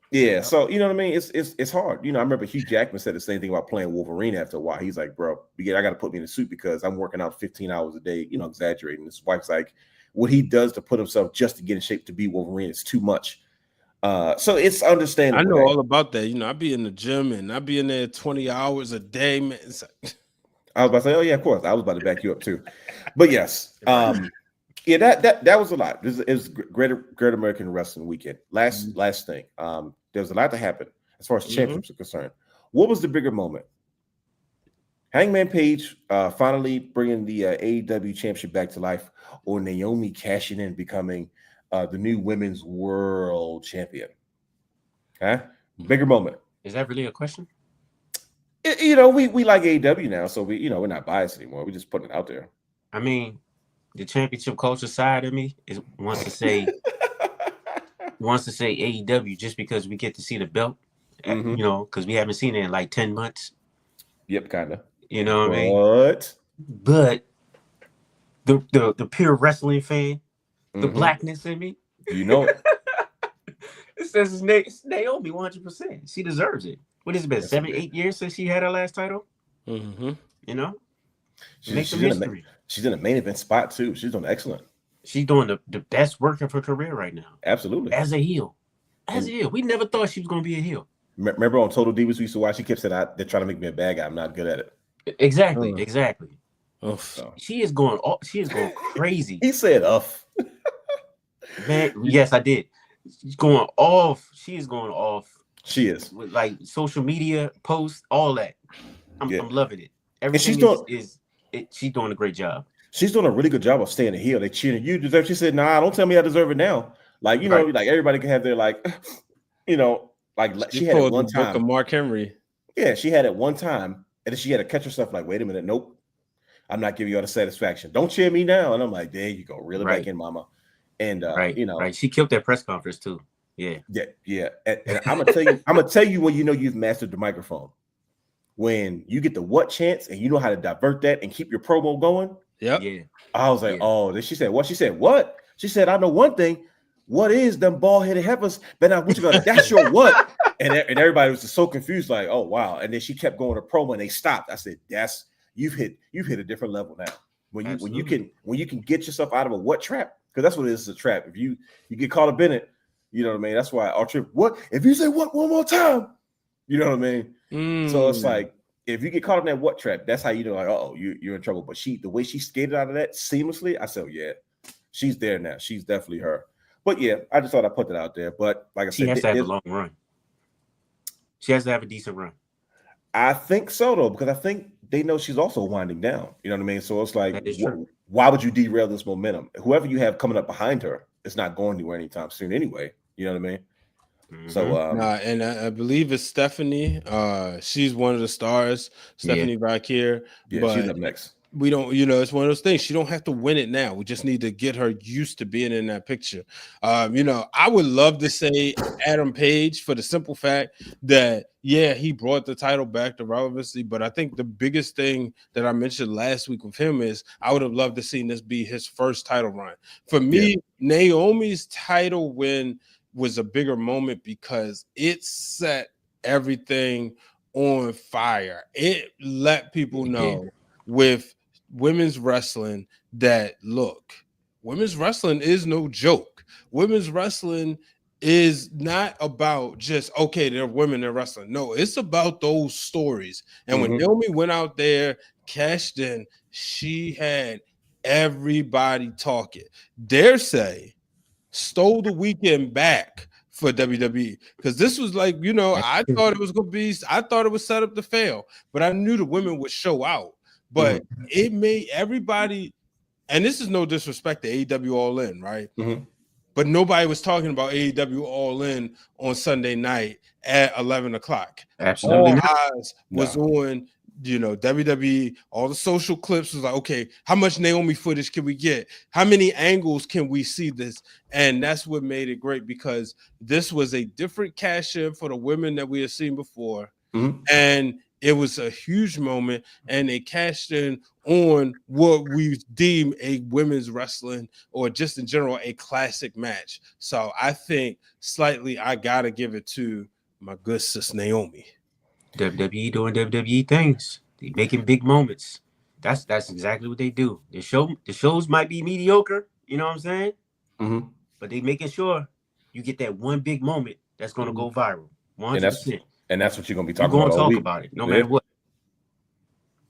Yeah, so you know what I mean? It's hard. You know, I remember Hugh Jackman said the same thing about playing Wolverine after a while. He's like, bro, I got to put me in a suit because I'm working out 15 hours a day, you know, exaggerating. His wife's like, what he does to put himself just to get in shape to be Wolverine is too much. So it's understandable. I know all about that. You know, I be in the gym and I be in there 20 hours a day, man. I was about to say, oh yeah, of course. I was about to back you up too. But yes, yeah, that was a lot. It was Great American Wrestling Weekend. Last thing. There was a lot to happen as far as championships are concerned. What was the bigger moment? Hangman Page finally bringing the AEW championship back to life, or Naomi cashing in, becoming the new women's world champion? Huh? Bigger moment. Is that really a question? You know, we like AEW now, so we're not biased anymore. We just putting it out there. I mean, the championship culture side of me wants to say AEW just because we get to see the belt, you know, because we haven't seen it in like 10 months. Yep, kind of. You know what I mean? But the pure wrestling fan, the blackness in me, you know it. It says it's Naomi 100%. She deserves it. What has it been? 7-8 years since she had her last title? You know? She's in a main event spot too. She's doing excellent. She's doing the best work of her career right now. Absolutely. As a heel. We never thought she was going to be a heel. Remember on Total Divas we used to watch, she kept saying, they're trying to make me a bad guy. I'm not good at it. Exactly. So. She is going crazy. He said Man, yes, I did. She's going off. She is going off. She is. With like social media posts, all that. I'm loving it. Everything she's doing a great job. She's doing a really good job of staying a heel. They cheating. You deserve. She said, "Nah, don't tell me I deserve it now." Like, you know, like everybody can have their like, you know, like she had it one time. Book of Mark Henry. Yeah, she had it one time, and then she had to catch herself. Like, wait a minute, nope, I'm not giving you all the satisfaction. Don't cheer me now. And I'm like, there you go, reel it back in, mama. And you know, she killed that press conference too. Yeah. And I'm gonna tell you when you know you've mastered the microphone. When you get the what chance and you know how to divert that and keep your promo going. Yep. Yeah. I was like, oh, then she said, what? She said, what? She said, I know one thing. What is them bald-headed heifers? But now what you gonna that's your what? And everybody was just so confused, like, oh wow. And then she kept going to promo and they stopped. I said, you've hit a different level now. When you can get yourself out of a what trap, because that's what it is, a trap. If you get caught up in it, you know what I mean? That's why our trip, what if you say what one more time? You know what I mean? So it's like, if you get caught in that what trap, that's how you know, like, oh, you're in trouble. But the way she skated out of that seamlessly, I said, oh, yeah, she's there now. She's definitely her. But yeah, I just thought I'd put that out there. But like I said, she has to have a long run. She has to have a decent run. I think so, though, because I think they know she's also winding down. You know what I mean? So it's like, why would you derail this momentum? Whoever you have coming up behind her is not going anywhere anytime soon anyway. You know what I mean? So and I believe it's Stephanie. She's one of the stars. Stephanie back here. Yeah, she's up next. we don't, it's one of those things. She don't have to win it now. We just need to get her used to being in that picture. I would love to say Adam Page for the simple fact that, yeah, he brought the title back to relevancy. But I think the biggest thing that I mentioned last week with him is I would have loved to see this be his first title run. For me, Naomi's title win was a bigger moment because it set everything on fire. It let people know with women's wrestling that, look, women's wrestling is no joke. Women's wrestling is not about just, okay, they're women, they're wrestling. No, it's about those stories. And when Naomi went out there, cashed in, she had everybody talking. Dare say, stole the weekend back for WWE, because this was like, I thought it was going to be, I thought it was set up to fail, but I knew the women would show out. But it made everybody, and this is no disrespect to AEW All In, right? But nobody was talking about AEW All In on Sunday night at 11 o'clock. Absolutely. All eyes was on, WWE. All the social clips was like, okay, how much Naomi footage can we get? How many angles can we see this? And that's what made it great, because this was a different cash in for the women that we had seen before. And it was a huge moment, and they cashed in on what we deem a women's wrestling, or just in general, a classic match. So I think slightly I got to give it to my good sis Naomi. WWE doing WWE things. They making big moments. That's exactly what they do. The shows might be mediocre, you know what I'm saying? But they making sure you get that one big moment that's going to go viral. 100%. And that's what you're going to be talking about. You're going to talk about it, no matter what.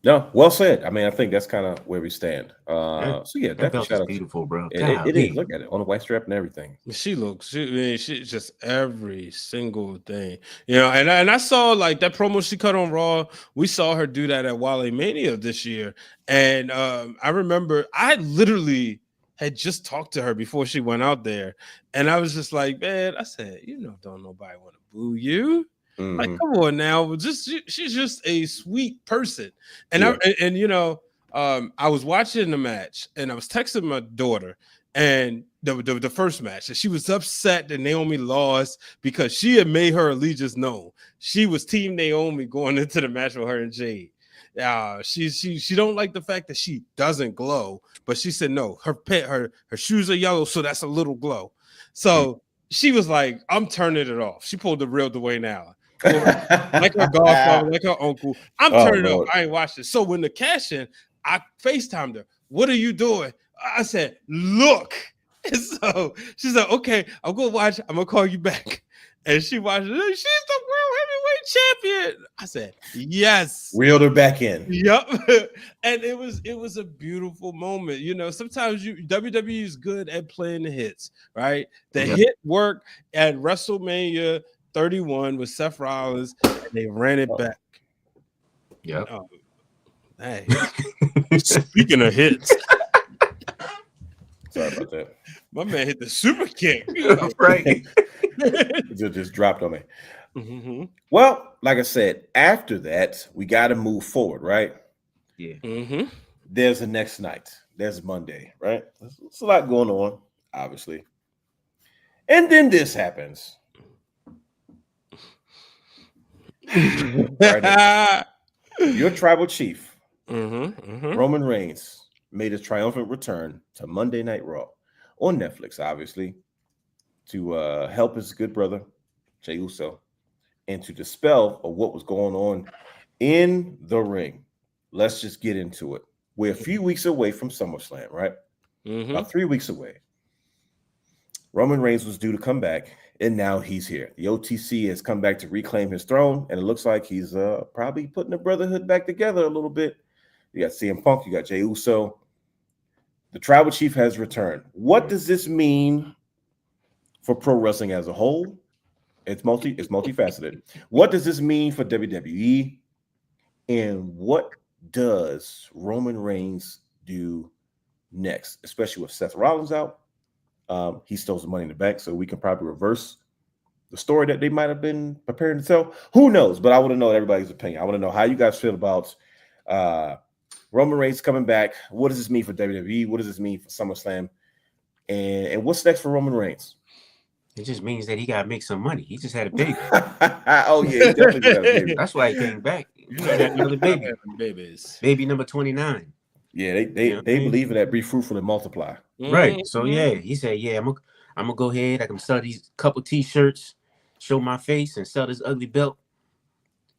No, well said. I mean, I think that's kind of where we stand. So yeah, that belt is beautiful, bro. It is. Look at it on the white strap and everything. She just every single thing, And I saw like that promo she cut on Raw. We saw her do that at Wale Mania this year, and I remember I literally had just talked to her before she went out there, and I was just like, man, I said, don't nobody want to boo you. Like, come on now, she's just a sweet person. And I was watching the match, and I was texting my daughter, and the first match, and she was upset that Naomi lost because she had made her allegiance known. She was Team Naomi going into the match with her and Jade. She don't like the fact that she doesn't glow, but she said no, her shoes are yellow, so that's a little glow. So she was like, I'm turning it off. She pulled the real Dwayne Allen. Like her godfather, like her uncle. I'm turning it off. I ain't watched it. So when the cash in, I FaceTimed her. What are you doing? I said, look. And so she's like, okay, I'm gonna watch. I'm gonna call you back. And she watched it. She's the world heavyweight champion. I said, yes. Reeled her back in. Yep. And it was a beautiful moment. Sometimes WWE is good at playing the hits, right? The hit work at WrestleMania 31 with Seth Rollins, and they ran it back. Yeah. Hey. Speaking of hits, sorry about that. My man hit the super kick. Right. It just dropped on me. Well, like I said, after that, we got to move forward, right? Yeah. There's the next night. There's Monday, right? There's a lot going on, obviously. And then this happens. Your tribal chief, Roman Reigns, made his triumphant return to Monday Night Raw on Netflix, obviously, to help his good brother, Jey Uso, and to dispel of what was going on in the ring. Let's just get into it. We're a few weeks away from SummerSlam, right? About 3 weeks away. Roman Reigns was due to come back, and now he's here. The OTC has come back to reclaim his throne, and it looks like he's probably putting the brotherhood back together a little bit. You got CM Punk, you got Jey Uso. The tribal chief has returned. What does this mean for pro wrestling as a whole? It's multifaceted. What does this mean for WWE? And what does Roman Reigns do next, especially with Seth Rollins out? He stole some money in the bank, so we can probably reverse the story that they might have been preparing to tell. Who knows? But I want to know everybody's opinion. I want to know how you guys feel about Roman Reigns coming back. What does this mean for WWE? What does this mean for SummerSlam? And what's next for Roman Reigns? It just means that he gotta make some money. He just had a baby. Oh yeah, he definitely got a baby. That's why he came back. He had another baby. Baby number 29. Yeah, they believe in that. Be fruitful and multiply. Right. So yeah, he said, yeah, I'm gonna go ahead. I can sell these couple T-shirts, show my face, and sell this ugly belt.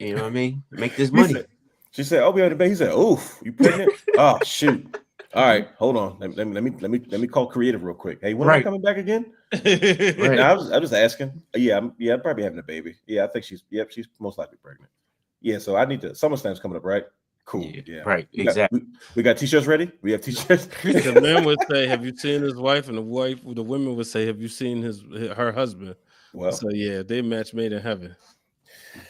You know what I mean? Make this money. She said, "Oh, we had a baby." He said, "Oof, you pregnant?" Oh shoot! All right, hold on. Let me call creative real quick. Hey, when am I coming back again? Right. No, I was asking. I'm probably having a baby. Yeah, I think she's most likely pregnant. Yeah, so I need to. SummerSlam's coming up, right? Cool. Yeah. Right. Exactly. We got T-shirts ready. We have T-shirts. The men would say, "Have you seen his wife?" And the women would say, "Have you seen her husband?" Well, so yeah, they match made in heaven.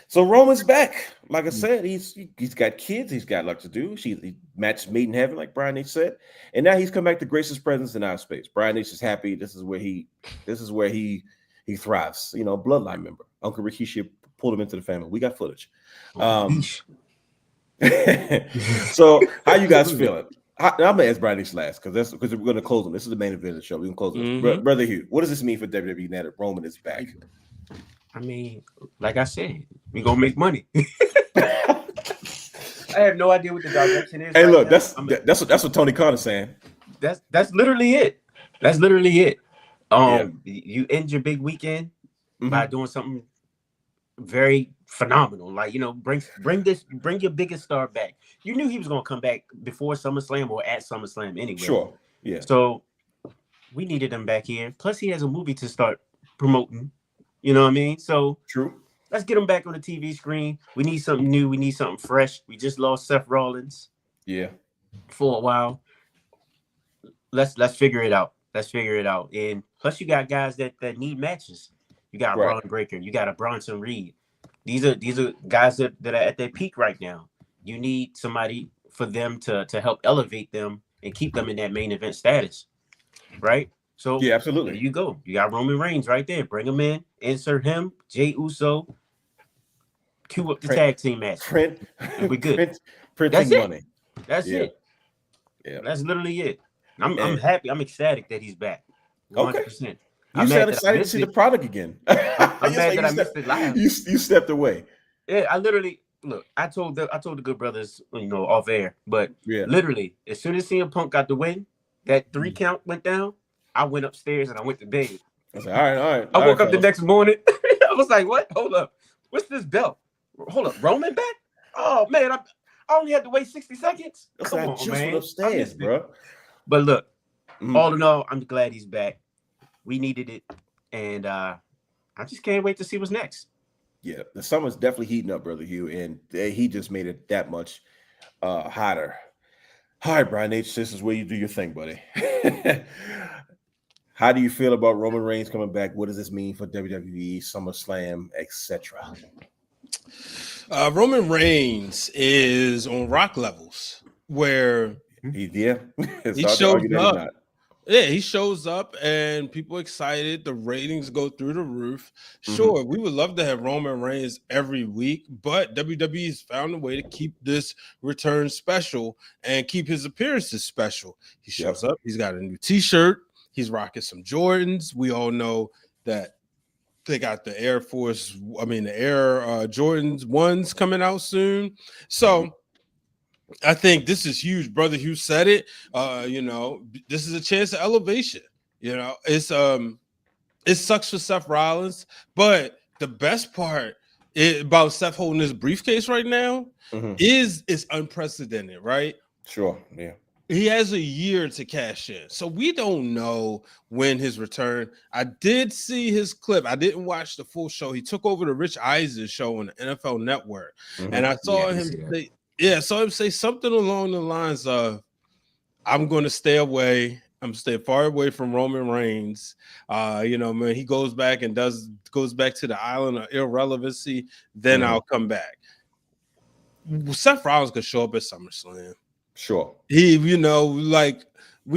So Roman's back. Like I said, he's got kids. He's got luck to do. He matched made in heaven, like Brian H said, and now he's come back to grace his presence in our space. Brian H is happy. This is where he thrives. You know, bloodline member. Uncle Rikishi pulled him into the family. We got footage. So how you guys feeling? I'm gonna ask Brian H last because we're gonna close on. This is the main event of the show. We can close on. Brother Hugh, what does this mean for WWE now that Roman is back? I mean, like I said, we gonna make money. I have no idea what the direction is. Hey, right look, that's what Tony Khan is saying. That's literally it. That's literally it. You end your big weekend by doing something very phenomenal. Like, you know, bring your biggest star back. You knew he was gonna come back before SummerSlam or at SummerSlam anyway. Sure. Yeah. So we needed him back here. Plus, he has a movie to start promoting. You know what I mean? So true. Let's get him back on the TV screen. We need something new. We need something fresh. We just lost Seth Rollins. Yeah. For a while. Let's figure it out. Let's figure it out. And plus, you got guys that need matches. You got a Braun Breaker. You got a Bronson Reed. These are guys that are at their peak right now. You need somebody for them to help elevate them and keep them in that main event status, right? So yeah, absolutely. There you go. You got Roman Reigns right there. Bring him in. Insert him. Jey Uso. Cue up the tag team match. And we're good. Printing money. That's it. Yeah, that's literally it. I'm happy. I'm ecstatic that he's back. 100%. Okay. You sound excited to see the product again. I'm mad that I missed it live. You stepped away. Yeah, I literally look. I told the good brothers, you know, off air, but literally, as soon as CM Punk got the win, that 3 count went down. I went upstairs and I went to bed. I said, all right. I woke up the next morning. I was like, what? Hold up. What's this belt? Hold up. Roman back? Oh, man. I only had to wait 60 seconds. Come on, just man. Upstairs, bro. But look, all in all, I'm glad he's back. We needed it. And I just can't wait to see what's next. Yeah, the summer's definitely heating up, Brother Hugh. And he just made it that much hotter. All right, Brian H., this is where you do your thing, buddy. How do you feel about Roman Reigns coming back? What does this mean for WWE, SummerSlam, etc.? Roman Reigns is on rock levels where he shows up. Yeah, he shows up and people excited. The ratings go through the roof. Sure, we would love to have Roman Reigns every week, but WWE has found a way to keep this return special and keep his appearances special. He shows up. He's got a new T-shirt. He's rocking some Jordans. We all know that they got the Air Jordans 1s coming out soon. So I think this is huge. Brother Hugh said it. You know, this is a chance of elevation. You know, it sucks for Seth Rollins, but the best part about Seth holding his briefcase right now is it's unprecedented, right? Sure. Yeah. He has a year to cash in. So we don't know when his return. I did see his clip. I didn't watch the full show. He took over the Rich Eisen show on the NFL Network. And I saw him say something along the lines of, I'm going to stay away. I'm staying far away from Roman Reigns. You know, man, he goes back to the island of irrelevancy. Then I'll come back. Seth Rollins could show up at SummerSlam. Sure. We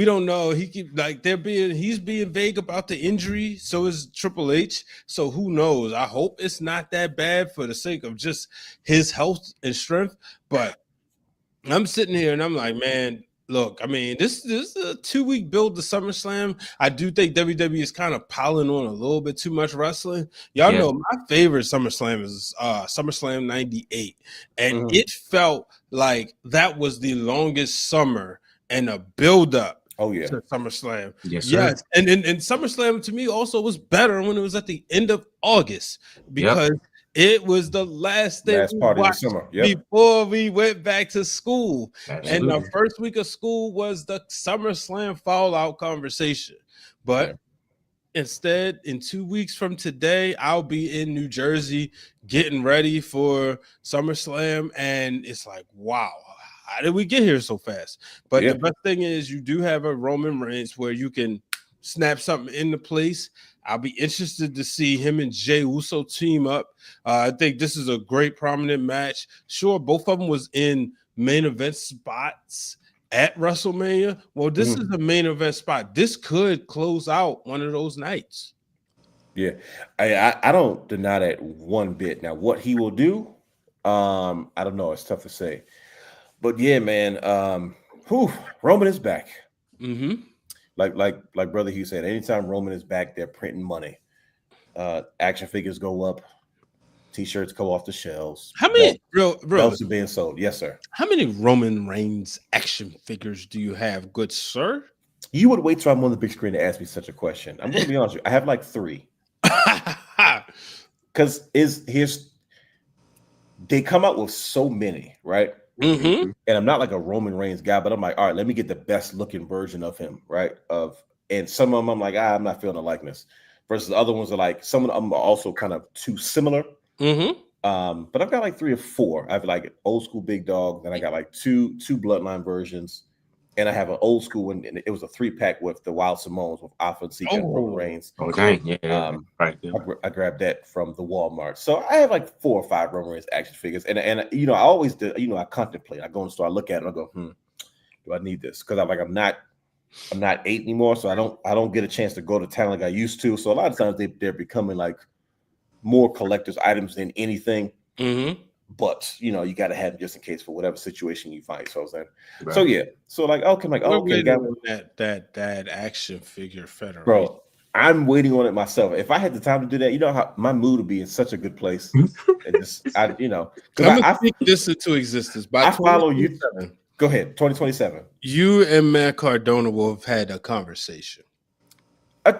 don't know. He's being vague about the injury. So is Triple H. So who knows? I hope it's not that bad for the sake of just his health and strength. But I'm sitting here and I'm like, man, look, I mean, this is a 2-week build to SummerSlam. I do think WWE is kind of piling on a little bit too much wrestling. Y'all know my favorite SummerSlam is SummerSlam 98. And it felt like that was the longest summer and a build-up. To SummerSlam. Yes. And SummerSlam to me also was better when it was at the end of August because it was the last thing we part watched of the summer before we went back to school. Absolutely. And the first week of school was the SummerSlam Fallout conversation. But instead, in 2 weeks from today, I'll be in New Jersey getting ready for SummerSlam. And it's like, wow. How did we get here so fast? But the best thing is you do have a Roman Reigns where you can snap something into place. I'll be interested to see him and Jey Uso team up. I think this is a great prominent match. Sure, both of them was in main event spots at WrestleMania. Well, this is a main event spot. This could close out one of those nights. Yeah, I don't deny that one bit. Now, what he will do, I don't know. It's tough to say. But yeah, man, Roman is back. Like Brother Hugh said, anytime Roman is back, they're printing money. Action figures go up, T-shirts go off the shelves. How many belts are being sold? Yes, sir. How many Roman Reigns action figures do you have, good sir? You would wait till I'm on the big screen to ask me such a question. I'm going to be honest with you. I have like 3. Because they come out with so many, right? And I'm not like a Roman Reigns guy, but I'm like, all right, let me get the best looking version of him, right? And some of them I'm like, I'm not feeling the likeness. Versus the other ones are like, some of them are also kind of too similar. But I've got like 3 or 4. I have like an old school big dog, then I got like two Bloodline versions, and I have an old school one, and it was a 3-pack with the Wild Simones with Alpha and Seeker and Roman Reigns. Okay, I grabbed that from the Walmart. So I have like 4 or 5 Roman Reigns action figures, and you know, I always do, you know, I contemplate. I go in the store, I look at it, and I go, do I need this? Because I'm not 8 anymore, so I don't get a chance to go to town like I used to. So a lot of times they're becoming like more collector's items than anything. But you know, you got to have them just in case for whatever situation you find yourself in. Right. So yeah, so like okay, that action figure federation, bro. I'm waiting on it myself. If I had the time to do that, you know how my mood would be in such a good place. And just, you know, I think this into existence. By I follow you. Go ahead, 2027. You and Matt Cardona will have had a conversation.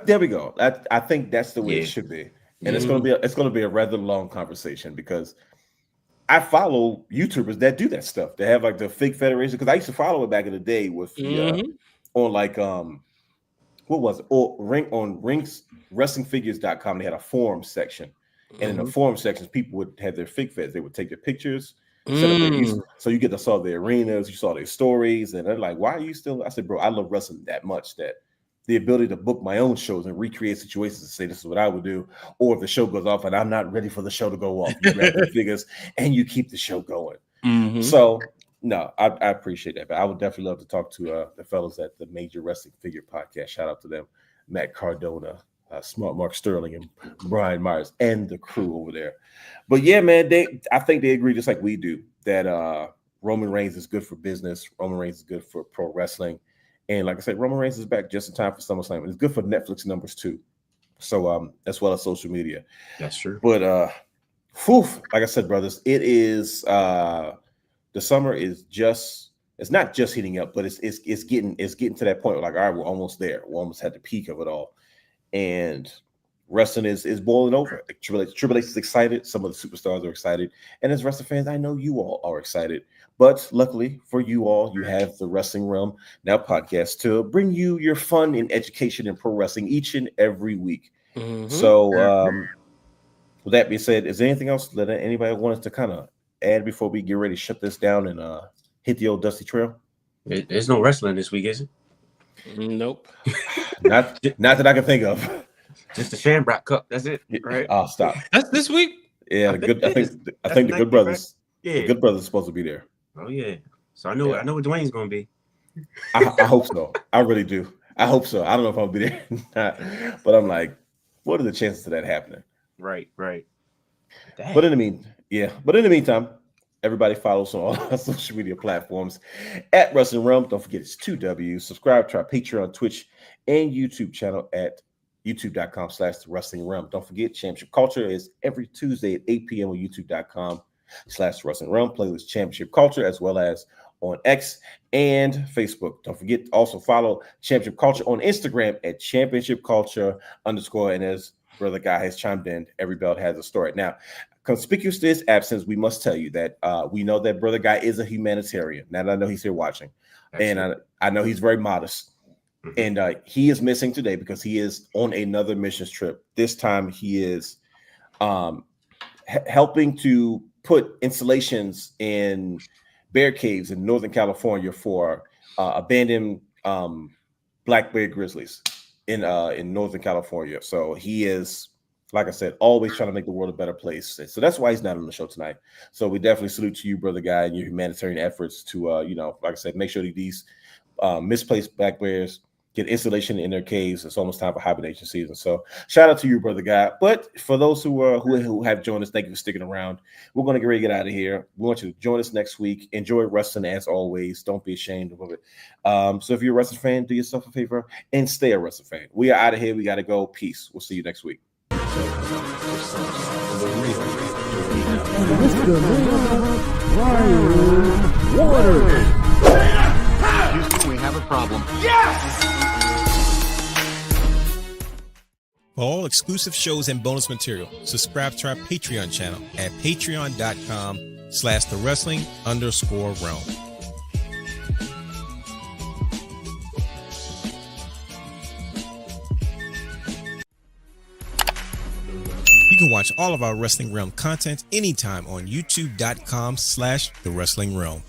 There we go. I think that's the way it should be, and it's gonna be a rather long conversation because I follow YouTubers that do that stuff. They have like the fake federation because I used to follow it back in the day with the, on like what was it? Or on wrestlingfigures.com. They had a forum section, and in the forum sections, people would have their fig feds. They would take their pictures, so you get to saw the arenas, you saw their stories, and they're like, "Why are you still?" I said, "Bro, I love wrestling that much that the ability to book my own shows and recreate situations and say this is what I would do, or if the show goes off and I'm not ready for the show to go off, you grab the figures and you keep the show going." So no, I appreciate that, but I would definitely love to talk to the fellas at the Major Wrestling Figure Podcast. Shout out to them, Matt Cardona, Smart Mark Sterling, and Brian Myers, and the crew over there. But yeah, man, I think they agree just like we do that Roman Reigns is good for business. Roman Reigns is good for pro wrestling. And like I said, Roman Reigns is back just in time for SummerSlam. And it's good for Netflix numbers too. So as well as social media. That's true. But like I said, brothers, it is the summer is it's not just heating up, but it's getting to that point where like, all right, we're almost there. We're almost at the peak of it all. And wrestling is boiling over. Triple H is excited. Some of the superstars are excited. And as wrestling fans, I know you all are excited. But luckily for you all, you have the Wrestling Realm Now podcast to bring you your fun and education in pro wrestling each and every week. So with that being said, is there anything else that anybody wants to kind of add before we get ready to shut this down and hit the old dusty trail? There's no wrestling this week, is it? Nope. Not that I can think of. Just the Shamrock Cup. That's it, right? Oh, stop. That's this week. Yeah, I think the Good Brothers. Right? Yeah, the Good Brothers are supposed to be there. Oh yeah. So I know what Dwayne's gonna be. I hope so. I really do. I hope so. I don't know if I'll be there or not, but I'm like, what are the chances of that happening? Right. Dang. But in the meantime, Everybody follow us on all our social media platforms at Wrestling Realm. Don't forget it's 2W. Subscribe to our Patreon, Twitch, and YouTube channel at youtube.com/The Wrestling Realm. Don't forget Championship Culture is every Tuesday at 8 p.m. on youtube.com/The Wrestling Realm. Playlist Championship Culture as well as on X and Facebook. Don't forget to also follow Championship Culture on Instagram at Championship Culture _. And as Brother Guy has chimed in, every belt has a story. Now, conspicuous to his absence, we must tell you that we know that Brother Guy is a humanitarian. Now that I know he's here watching. And I know he's very modest. And he is missing today because he is on another missions trip. This time he is helping to put installations in bear caves in Northern California for abandoned black bear grizzlies in Northern California. So he is, like I said, always trying to make the world a better place. So that's why he's not on the show tonight. So we definitely salute to you, Brother Guy, and your humanitarian efforts to, like I said, make sure that these misplaced black bears get installation in their caves. It's almost time for hibernation season. So shout out to you, Brother Guy. But for those who have joined us, thank you for sticking around. We're going to get ready to get out of here. We want you to join us next week. Enjoy wrestling as always. Don't be ashamed of it. So if you're a wrestling fan, do yourself a favor and stay a wrestling fan. We are out of here. We got to go. Peace. We'll see you next week. Houston, we have a problem. For all exclusive shows and bonus material, subscribe to our Patreon channel at patreon.com/The Wrestling _realm. You can watch all of our Wrestling Realm content anytime on youtube.com/The Wrestling Realm.